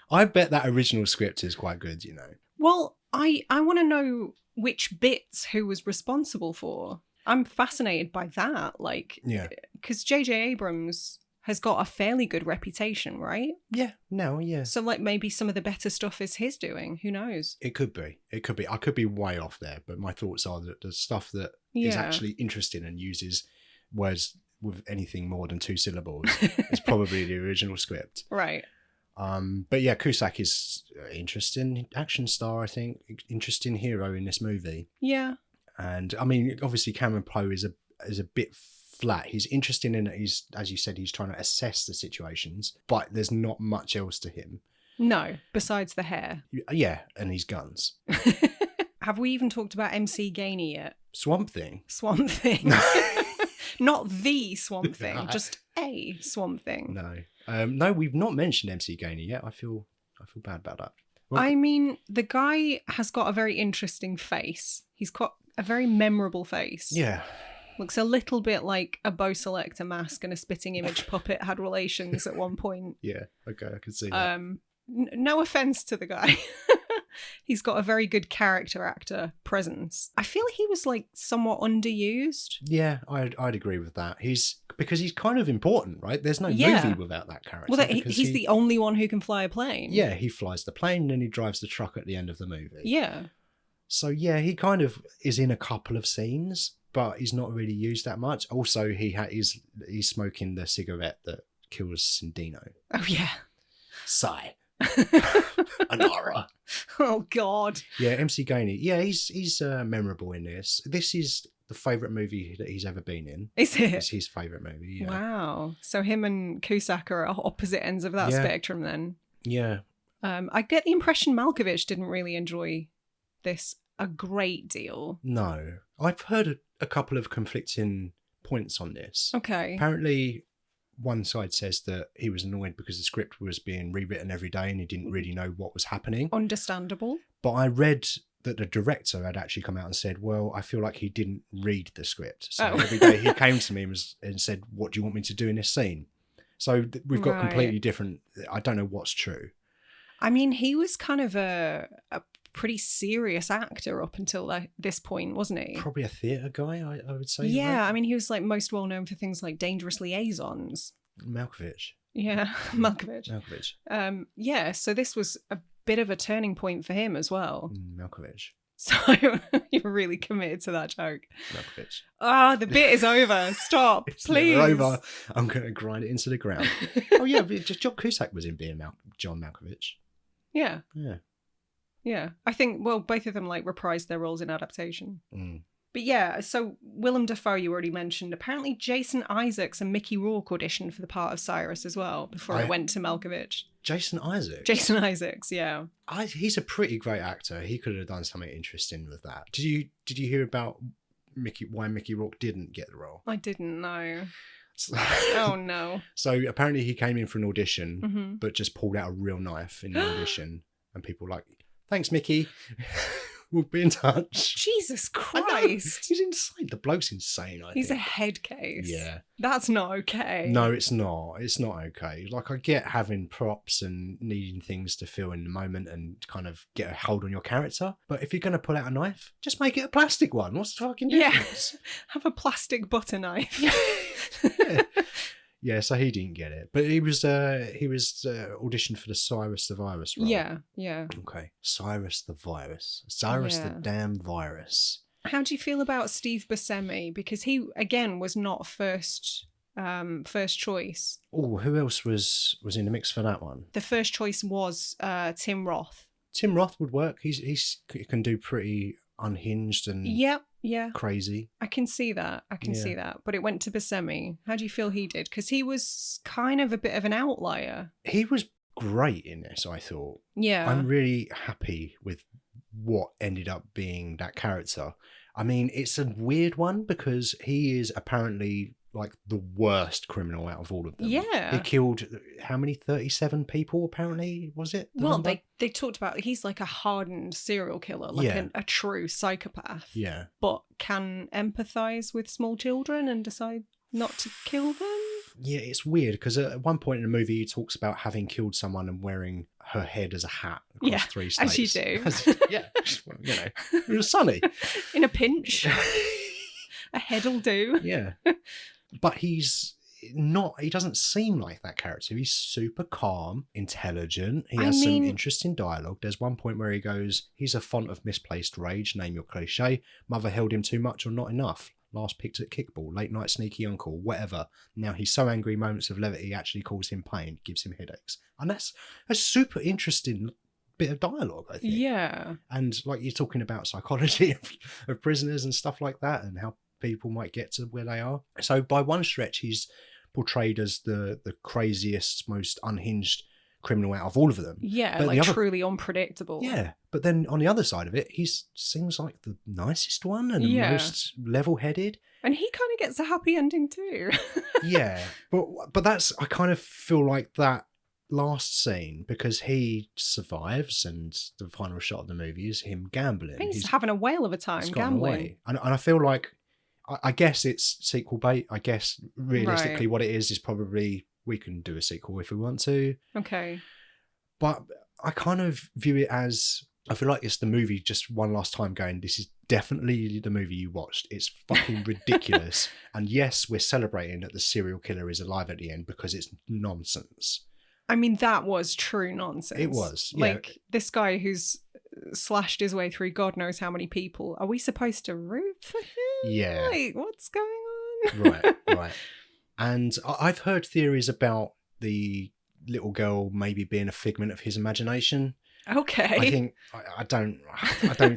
I bet that original script is quite good, you know. Well, I want to know which bits who was responsible for. I'm fascinated by that. Like, because J.J. Abrams has got a fairly good reputation, right? Yeah, So, like, maybe some of the better stuff is his doing. Who knows? It could be. I could be way off there, but my thoughts are that the stuff that is actually interesting and uses words with anything more than 2 syllables is probably the original script. Right. But yeah, Cusack is interesting action star, I think. Interesting hero in this movie. Yeah. And I mean, obviously Cameron Poe is a bit flat. He's interesting in that he's, as you said, he's trying to assess the situations, but there's not much else to him. No, besides the hair. Yeah, and his guns. Have we even talked about MC Gainey yet? Swamp Thing. Swamp Thing. Not the Swamp Thing, just a Swamp Thing. No. No, we've not mentioned MC Gainey yet. I feel bad about that. Well, I mean, the guy has got a very interesting face. He's got a very memorable face. Yeah. Looks a little bit like a Bo Selector mask and a spitting image puppet had relations at one point. Yeah, okay, I can see that. No offense to the guy. He's got a very good character actor presence. I feel he was like somewhat underused. Yeah, I'd agree with that. Because he's kind of important, right? There's no movie without that character. Well, he's the only one who can fly a plane. Yeah, he flies the plane and he drives the truck at the end of the movie. Yeah. So yeah, he kind of is in a couple of scenes, but he's not really used that much. Also, he's smoking the cigarette that kills Sindino. Oh yeah. Sigh. Anara. Oh God. Yeah, MC Gainey. Yeah, he's memorable in this. This is the favourite movie that he's ever been in. Is it? It's his favourite movie. Yeah. Wow. So him and Cusack are at opposite ends of that spectrum then. Yeah. I get the impression Malkovich didn't really enjoy this a great deal. No, I've heard a couple of conflicting points on this. Okay. Apparently, one side says that he was annoyed because the script was being rewritten every day and he didn't really know what was happening. Understandable. But I read that the director had actually come out and said, well, I feel like he didn't read the script. So every day he came to me and said, what do you want me to do in this scene? So we've got completely different... I don't know what's true. I mean, he was kind of a pretty serious actor up until this point, wasn't he? Probably a theatre guy, I would say. Yeah, right? I mean, he was like most well known for things like Dangerous Liaisons. Malkovich. Yeah, Malkovich. Malkovich. Yeah, so this was a bit of a turning point for him as well. Malkovich. So you're really committed to that joke. Malkovich. Ah, the bit is over. Stop, please. Never over. I'm going to grind it into the ground. Oh yeah, just John Cusack was in being John Malkovich. Yeah. Yeah. Yeah. I think, well, both of them like reprised their roles in adaptation. Mm. But yeah, so Willem Dafoe, you already mentioned. Apparently Jason Isaacs and Mickey Rourke auditioned for the part of Cyrus as well before it went to Malkovich. Jason Isaacs? Jason Isaacs, yeah. He's a pretty great actor. He could have done something interesting with that. Did you hear about why Mickey Rourke didn't get the role? I didn't know. Oh no. So apparently he came in for an audition, but just pulled out a real knife in the audition, and people were like, thanks, Mickey. We'll be in touch. Jesus Christ. He's insane. The bloke's insane, I think. He's a head case. Yeah. That's not okay. No, it's not. It's not okay. Like, I get having props and needing things to feel in the moment and kind of get a hold on your character. But if you're going to pull out a knife, just make it a plastic one. What's the fucking difference? Yeah. Have a plastic butter knife. Yeah. Yeah, so he didn't get it, but he was auditioned for the Cyrus the Virus role. Yeah. Okay, Cyrus the Virus, the damn virus. How do you feel about Steve Buscemi? Because he again was not first first choice. Oh, who else was in the mix for that one? The first choice was Tim Roth. Tim Roth would work. He can do pretty unhinged and Yeah. crazy. I can see that. See that. But it went to Buscemi. How do you feel he did? Because he was kind of a bit of an outlier. He was great in this, I thought. Yeah. I'm really happy with what ended up being that character. I mean, it's a weird one because he is apparently like the worst criminal out of all of them. Yeah. He killed, how many? 37 people, apparently, was it? Well, they talked about he's like a hardened serial killer, like a true psychopath. Yeah. But can empathise with small children and decide not to kill them. Yeah, it's weird because at one point in the movie he talks about having killed someone and wearing her head as a hat across 3 states. As you do. Yeah, well, you know, it was sunny. In a pinch. A head'll do. Yeah. But he doesn't seem like that character. He's super calm, intelligent. He has some interesting dialogue. There's one point where he goes, he's a font of misplaced rage, name your cliche. Mother held him too much or not enough. Last picked at kickball, late night sneaky uncle, whatever. Now he's so angry, moments of levity actually cause him pain, gives him headaches. And that's a super interesting bit of dialogue, I think. Yeah. And like you're talking about psychology of prisoners and stuff like that and how people might get to where they are. So by one stretch, he's portrayed as the craziest, most unhinged criminal out of all of them. Yeah, but like truly unpredictable. Yeah, but then on the other side of it, he seems like the nicest one and the most level-headed. And he kind of gets a happy ending too. Yeah, but that's, I kind of feel like that last scene, because he survives and the final shot of the movie is him gambling. He's having a whale of a time gambling. And I feel like, I guess it's sequel bait. I guess realistically what it is probably we can do a sequel if we want to. Okay. But I kind of view it as, I feel like it's the movie just one last time going, this is definitely the movie you watched. It's fucking ridiculous. And yes, we're celebrating that the serial killer is alive at the end because it's nonsense. I mean, that was true nonsense. It was. Yeah. Like this guy who's slashed his way through God knows how many people. Are we supposed to root for him? Yeah. Like, what's going on? Right. And I've heard theories about the little girl maybe being a figment of his imagination. Okay. I don't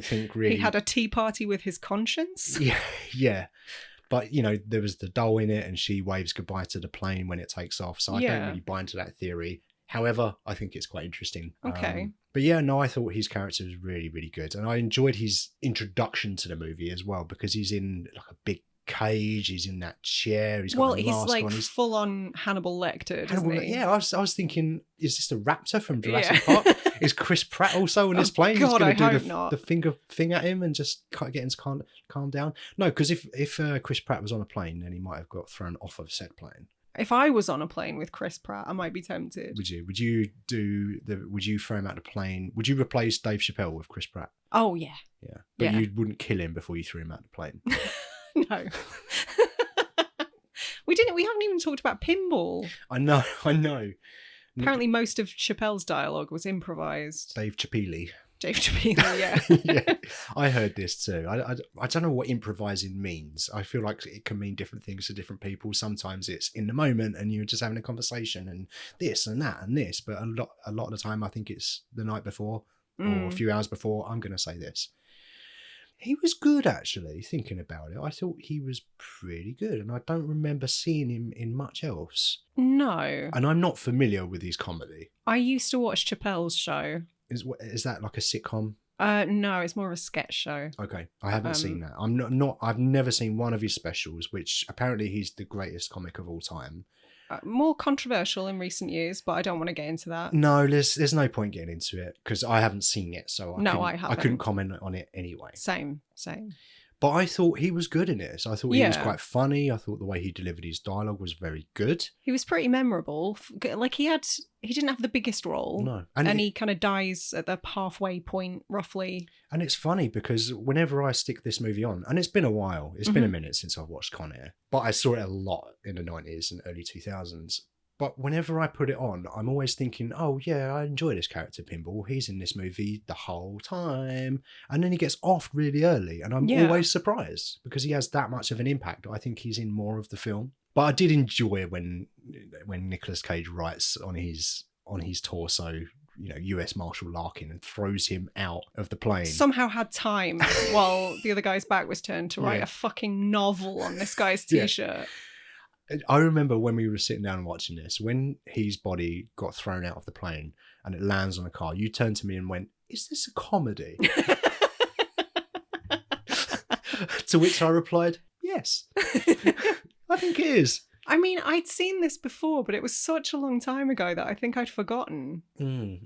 think really. He had a tea party with his conscience? Yeah. But, you know, there was the doll in it and she waves goodbye to the plane when it takes off. So I don't really buy into that theory. However, I think it's quite interesting. Okay. But yeah, no, I thought his character was really, really good. And I enjoyed his introduction to the movie as well, because he's in like a big cage, he's in that chair, he's got the mask like on. He's full on Hannibal Lecter, isn't he? Yeah, I was thinking, is this the raptor from Jurassic Park? Is Chris Pratt also on this plane? God, he's going to do not. the finger thing at him and just get him to calm down? No, because if Chris Pratt was on a plane, then he might have got thrown off of said plane. If I was on a plane with Chris Pratt, I might be tempted. Would you? Would you throw him out the plane? Would you replace Dave Chappelle with Chris Pratt? Oh yeah. Yeah. But you wouldn't kill him before you threw him out the plane. No. We haven't even talked about pinball. I know. Apparently most of Chappelle's dialogue was improvised. Dave Chappelle, yeah. Yeah, I heard this too. I don't know what improvising means. I feel like it can mean different things to different people. Sometimes it's in the moment and you're just having a conversation and this and that and this. But a lot of the time I think it's the night before or a few hours before, I'm going to say this. He was good, actually, thinking about it. I thought he was pretty good, and I don't remember seeing him in much else. No. And I'm not familiar with his comedy. I used to watch Chappelle's show. Is that like a sitcom? No, it's more of a sketch show. Okay, I haven't seen that. I'm not. I've never seen one of his specials, which apparently he's the greatest comic of all time. More controversial in recent years, but I don't want to get into that. No, there's no point getting into it because I haven't seen it, so I haven't. I couldn't comment on it anyway. Same. But I thought he was good in this. I thought he was quite funny. I thought the way he delivered his dialogue was very good. He was pretty memorable. Like he didn't have the biggest role. No. And he kind of dies at the halfway point, roughly. And it's funny because whenever I stick this movie on, and it's been a while, it's been a minute since I've watched Con Air, but I saw it a lot in the 90s and early 2000s. But whenever I put it on, I'm always thinking, oh yeah, I enjoy this character Pinball. He's in this movie the whole time. And then he gets off really early. And I'm always surprised because he has that much of an impact. I think he's in more of the film. But I did enjoy when Nicolas Cage writes on his torso, US Marshal Larkin, and throws him out of the plane. Somehow had time while the other guy's back was turned to write a fucking novel on this guy's t-shirt. I remember when we were sitting down and watching this, when his body got thrown out of the plane and it lands on a car, you turned to me and went, "Is this a comedy?" To which I replied, "Yes, I think it is." I mean, I'd seen this before, but it was such a long time ago that I think I'd forgotten.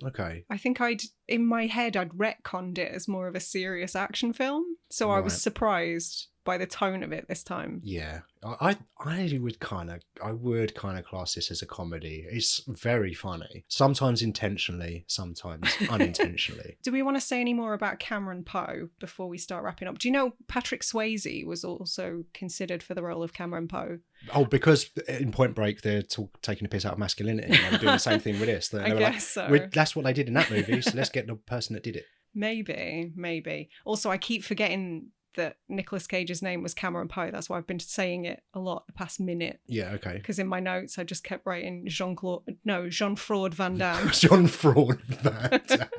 Okay. I think in my head, I'd retconned it as more of a serious action film. So I was surprised by the tone of it this time. Yeah. I would kind of class this as a comedy. It's very funny. Sometimes intentionally, sometimes unintentionally. Do we want to say any more about Cameron Poe before we start wrapping up? Do you know Patrick Swayze was also considered for the role of Cameron Poe? Oh, because in Point Break, they're taking a piss out of masculinity. And they're doing the same thing with this. I guess so. That's what they did in that movie, so let's get the person that did it. Maybe. Also, I keep forgetting that Nicolas Cage's name was Cameron Poe. That's why I've been saying it a lot the past minute. Yeah, okay. Because in my notes, I just kept writing Jean-Claude Van Damme. Jean-Claude Van Damme.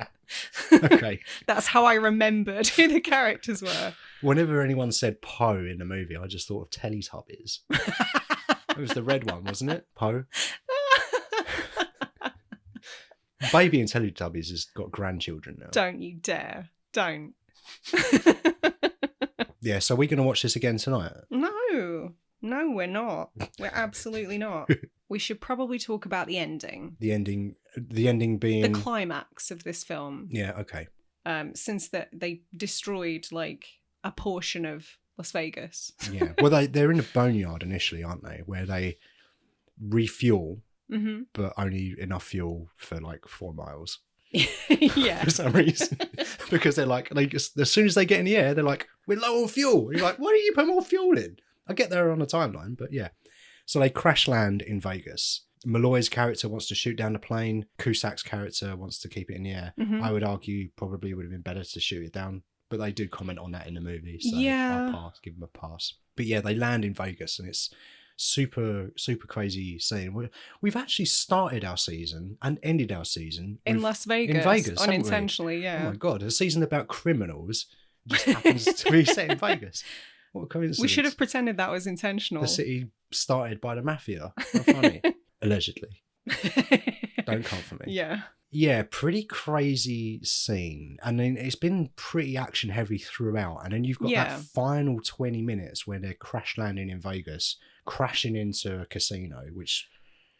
Okay. That's how I remembered who the characters were. Whenever anyone said Poe in the movie, I just thought of Teletubbies. It was the red one, wasn't it? Poe. Baby in Teletubbies has got grandchildren now. Don't you dare. Don't. Yeah, so we're going to watch this again tonight? No, we're not. We're absolutely not. We should probably talk about the ending. The ending being... the climax of this film. Yeah, okay. Since they destroyed, like, a portion of Las Vegas. Yeah, well, they're in a boneyard initially, aren't they? Where they refuel, but only enough fuel for, like, 4 miles. Yeah. For some reason. Because as soon as they get in the air, they're like, "We're low on fuel." And you're like, "Why don't you put more fuel in?" I get there on a timeline, but yeah. So they crash land in Vegas. Malloy's character wants to shoot down the plane. Cusack's character wants to keep it in the air. I would argue probably would have been better to shoot it down, but they do comment on that in the movie, so I'll give them a pass. But yeah, they land in Vegas and it's super crazy scene. We've actually started our season and ended our season in Las Vegas, unintentionally. Yeah. Oh my god, a season about criminals just happens to be set in Vegas. What a coincidence! We should have pretended that was intentional. The city started by the mafia. How funny. Allegedly. Don't come for me. Yeah, pretty crazy scene. And then it's been pretty action heavy throughout. And then you've got that final 20 minutes where they're crash landing in Vegas, crashing into a casino, which...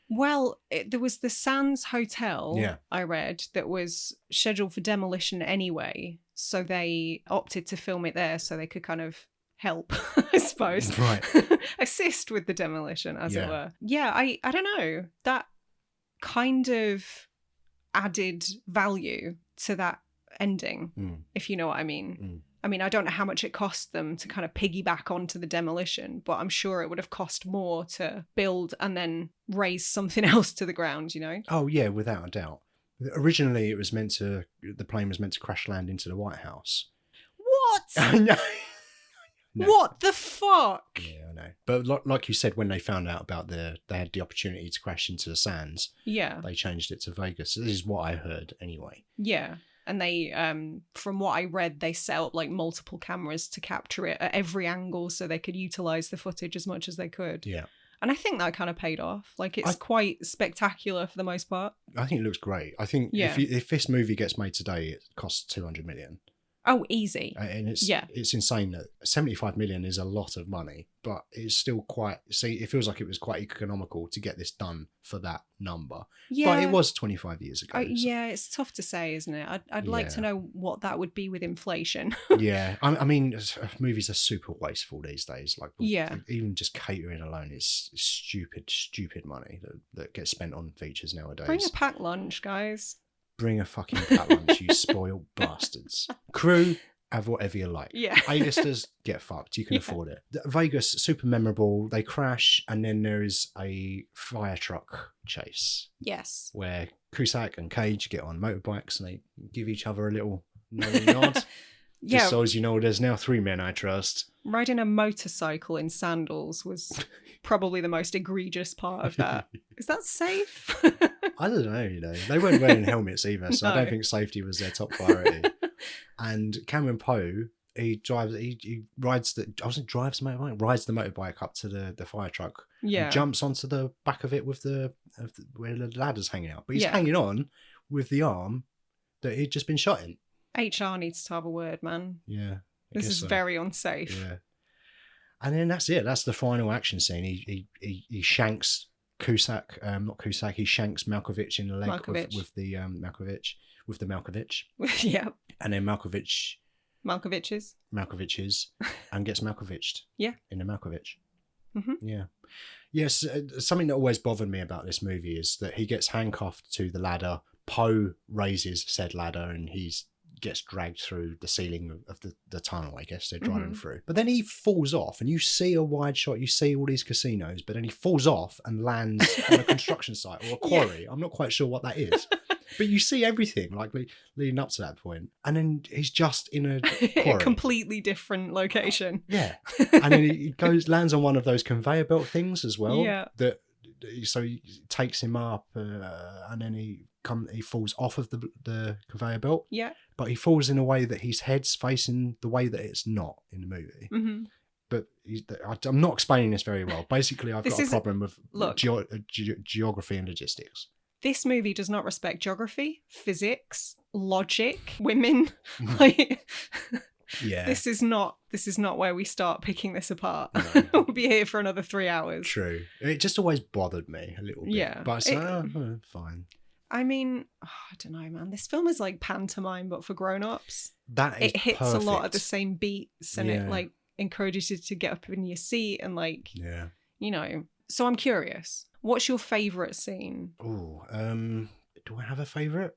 Well, there was the Sands Hotel, I read, that was scheduled for demolition anyway. So they opted to film it there so they could kind of help, I suppose. Right. Assist with the demolition, as it were. Yeah, I don't know. That kind of added value to that ending, if you know what I mean. I mean, I don't know how much it cost them to kind of piggyback onto the demolition, but I'm sure it would have cost more to build and then raise something else to the ground, you know? Oh, yeah, without a doubt. Originally, the plane was meant to crash land into the White House. What? No. What the fuck? Yeah, I know. But like you said, when they found out about they had the opportunity to crash into the Sands, they changed it to Vegas. This is what I heard anyway. Yeah. And they, from what I read, they set up like multiple cameras to capture it at every angle so they could utilize the footage as much as they could. Yeah. And I think that kind of paid off. Like, it's quite spectacular for the most part. I think it looks great. I think if this movie gets made today, it costs $200 million. Oh, easy. And it's insane that 75 million is a lot of money, but it's still it feels like it was quite economical to get this done for that number. Yeah. But it was 25 years ago. Yeah, it's tough to say, isn't it? I'd like to know what that would be with inflation. Yeah. I mean, movies are super wasteful these days. Like, even just catering alone is stupid money that gets spent on features nowadays. Bring a packed lunch, guys. Bring a fucking packed lunch, you spoiled bastards. Crew, have whatever you like. Yeah. A-listers, get fucked. You can afford it. Vegas, super memorable. They crash, and then there is a fire truck chase. Yes. Where Cusack and Cage get on motorbikes, and they give each other a little nod. Just Yeah, so as you know, there's now 3 men I trust. riding a motorcycle in sandals was probably the most egregious part of that. Is that safe? I don't know, you know. They weren't wearing helmets either, so I No. don't think safety was their top priority. And Cameron Poe, he rides the motorbike up to the fire truck Yeah. and jumps onto the back of it with where the ladder's hanging out. But he's Yeah. hanging on with the arm that he'd just been shot in. HR needs to have a word, man. Yeah. This is very unsafe. Yeah. And then that's it. That's the final action scene. He shanks Cusack, not Cusack. He shanks Malkovich in the leg with the Malkovich. Yeah. And then Malkovich's and gets Malkoviched. Yeah. In the Malkovich. Mm-hmm. Yeah. Yes. Something that always bothered me about this movie is that he gets handcuffed to the ladder. Poe raises said ladder and he's gets dragged through the ceiling of the tunnel, I guess they're driving through. But then he falls off and you see a wide shot, you see all these casinos, but then he falls off and lands on a construction site or a quarry. Yeah. I'm not quite sure what that is. But you see everything like leading up to that point. And then he's just in a quarry. A completely different location. Yeah. And then he lands on one of those conveyor belt things as well. Yeah. So he takes him up and then he falls off of the conveyor belt. Yeah. But he falls in a way that his head's facing the way that it's not in the movie. Mm-hmm. But I'm not explaining this very well. Basically, I've got a problem with geography and logistics. This movie does not respect geography, physics, logic, women. Like, yeah. This is not where we start picking this apart. No. We'll be here for another 3 hours. True. It just always bothered me a little bit. Yeah. But it's fine. I mean, I don't know, man. This film is like pantomime, but for grown-ups. It hits perfect. A lot of the same beats, and it like encourages you to get up in your seat and like, you know. So I'm curious. What's your favourite scene? Oh, do I have a favourite?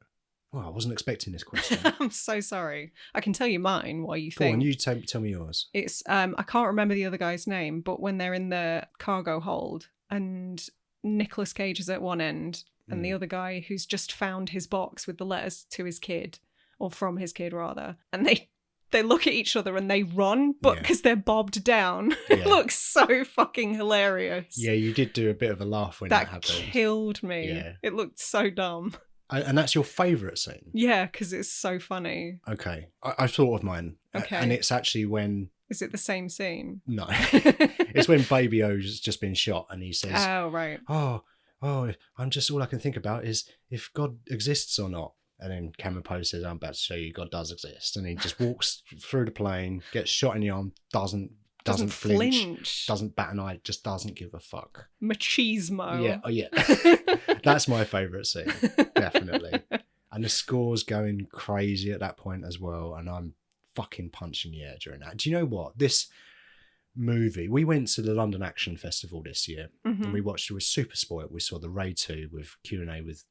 Well, I wasn't expecting this question. I'm so sorry. I can tell you mine while you Go think. on, you tell me yours. It's I can't remember the other guy's name, but when they're in the cargo hold and Nicolas Cage is at one end and the other guy who's just found his box with the letters to his kid, or from his kid rather, and they look at each other and they run, but because they're bobbed down, it looks so fucking hilarious. Yeah, you did do a bit of a laugh when that happened. That killed me. Yeah. It looked so dumb. And that's your favourite scene? Yeah, because it's so funny. Okay. I've thought of mine. Okay. And it's actually when... Is it the same scene? No. It's when Baby O's just been shot and he says... Oh, right. Oh, I'm just... All I can think about is if God exists or not. And then Cameron Poe says, I'm about to show you God does exist. And he just walks through the plane, gets shot in the arm, doesn't flinch, doesn't bat an eye, just doesn't give a fuck. Machismo. Yeah, yeah. That's my favourite scene, definitely. And the score's going crazy at that point as well, and I'm fucking punching the air during that. Do you know what? This movie, we went to the London Action Festival this year, and we was super spoiled. We saw the Raid 2 with Q&A with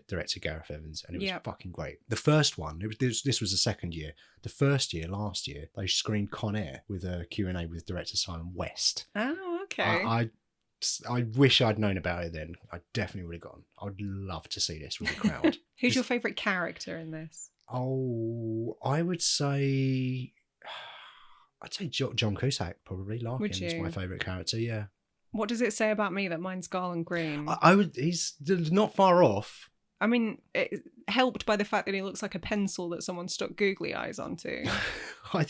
director Gareth Evans, and it was fucking great. The first one, this was the second year. The first year, last year, they screened Con Air with a Q&A with director Simon West. Oh, okay. I wish I'd known about it then. I definitely would have gone. I would love to see this with the crowd. Who's your favourite character in this? Oh, I would say... I'd say John Cusack, probably. Larkin is my favourite character, yeah. What does it say about me that mine's Garland Green? He's not far off. I mean, it helped by the fact that he looks like a pencil that someone stuck googly eyes onto. I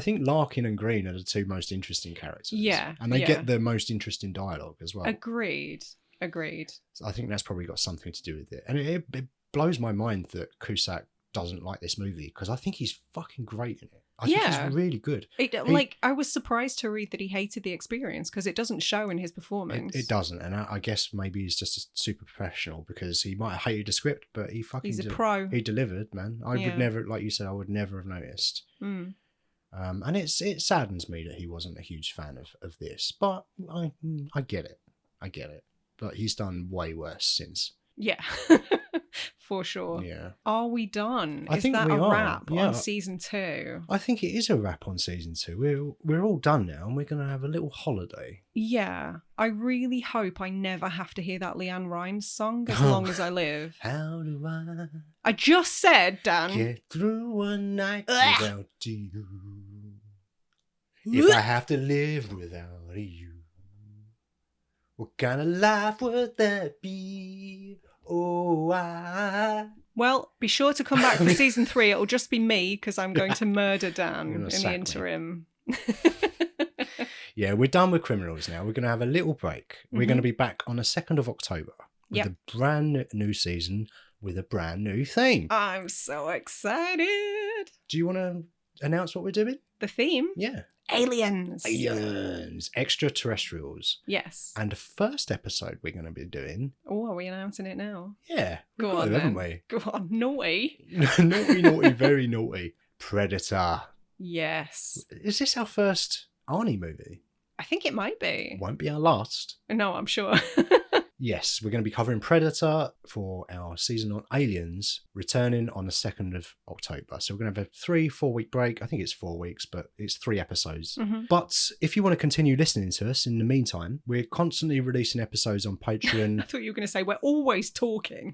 think Larkin and Green are the two most interesting characters. Yeah. And they get the most interesting dialogue as well. Agreed. So I think that's probably got something to do with it. And it blows my mind that Cusack doesn't like this movie, because I think he's fucking great in it. I think he's really good. I was surprised to read that he hated the experience, because it doesn't show in his performance. It doesn't, and I guess maybe he's just a super professional, because he might have hated the script, but he's a pro. He delivered, man. I would never, like you said, I would never have noticed. And it saddens me that he wasn't a huge fan of this, but I get it. But he's done way worse since. Yeah. For sure. Yeah. Are we done? I Is think that we a are. wrap Yeah. on season 2? I think it is a wrap on season 2. We're all done now, and we're going to have a little holiday. Yeah. I really hope I never have to hear that Leanne Rimes song as long as I live. How do I just said, Dan. get through a night Ugh. without you? If I have to live without you, what kind of life would that be? Oh, Well, be sure to come back for season 3. It'll just be me because I'm going to murder Dan You're in gonna the sack me. interim. Yeah, we're done with criminals now. We're going to have a little break. We're going to be back on the 2nd of October with Yep. a brand new season with a brand new theme. I'm so excited. Do you want to announce what we're doing? The theme? Yeah. Aliens. Aliens, extraterrestrials. Yes. And the first episode we're going to be doing. Oh, are we announcing it now? Yeah. we've Go got on, it, haven't then. we? Go on, naughty. Naughty, very naughty. Predator. Yes. Is this our first Arnie movie? I think it might be. Won't be our last. No, I'm sure. Yes, we're going to be covering Predator for our season on Aliens, returning on the 2nd of October. So we're going to have a 3-4 week break. I think it's 4 weeks, but it's 3 episodes. Mhm. But if you want to continue listening to us in the meantime, we're constantly releasing episodes on I Patreon. thought you were going to say we're always talking.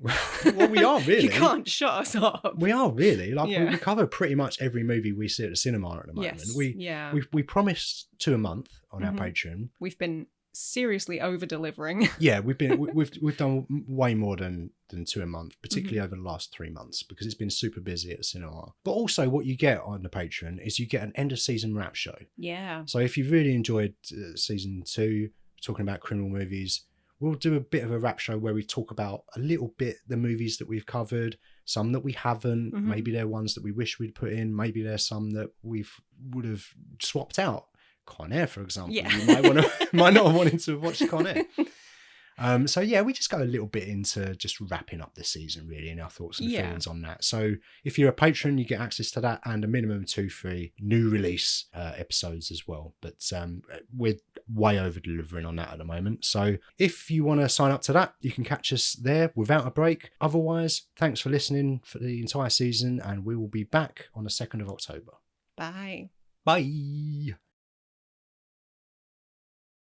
Well, we are really. You can't shut us up. We are really. Like Yeah. we cover pretty much every movie we see at the cinema at the moment. Yes. We Yeah. we promise 2 a month on our Mhm. Patreon. We've been seriously over delivering. Yeah, we've done way more than 2 a month, particularly over the last 3 months, because it's been super busy at the cinema. But also, what you get on the Patreon is you get an end of season wrap show. Yeah. So if you've really enjoyed season 2, talking about criminal movies, we'll do a bit of a wrap show where we talk about a little bit the movies that we've covered, some that we haven't. Mhm. Maybe they're ones that we wish we'd put in. Maybe there's some that would have swapped out. Con Air, for example. Yeah. You might not have wanted to watch Con Air. So yeah, we just go a little bit into just wrapping up the season, really, and our thoughts and Yeah. feelings on that. So if you're a patron, you get access to that and a minimum 2 free new release episodes as well. But we're way over delivering on that at the moment. So if you want to sign up to that, you can catch us there without a break. Otherwise, thanks for listening for the entire season, and we will be back on the 2nd of October. Bye. Bye.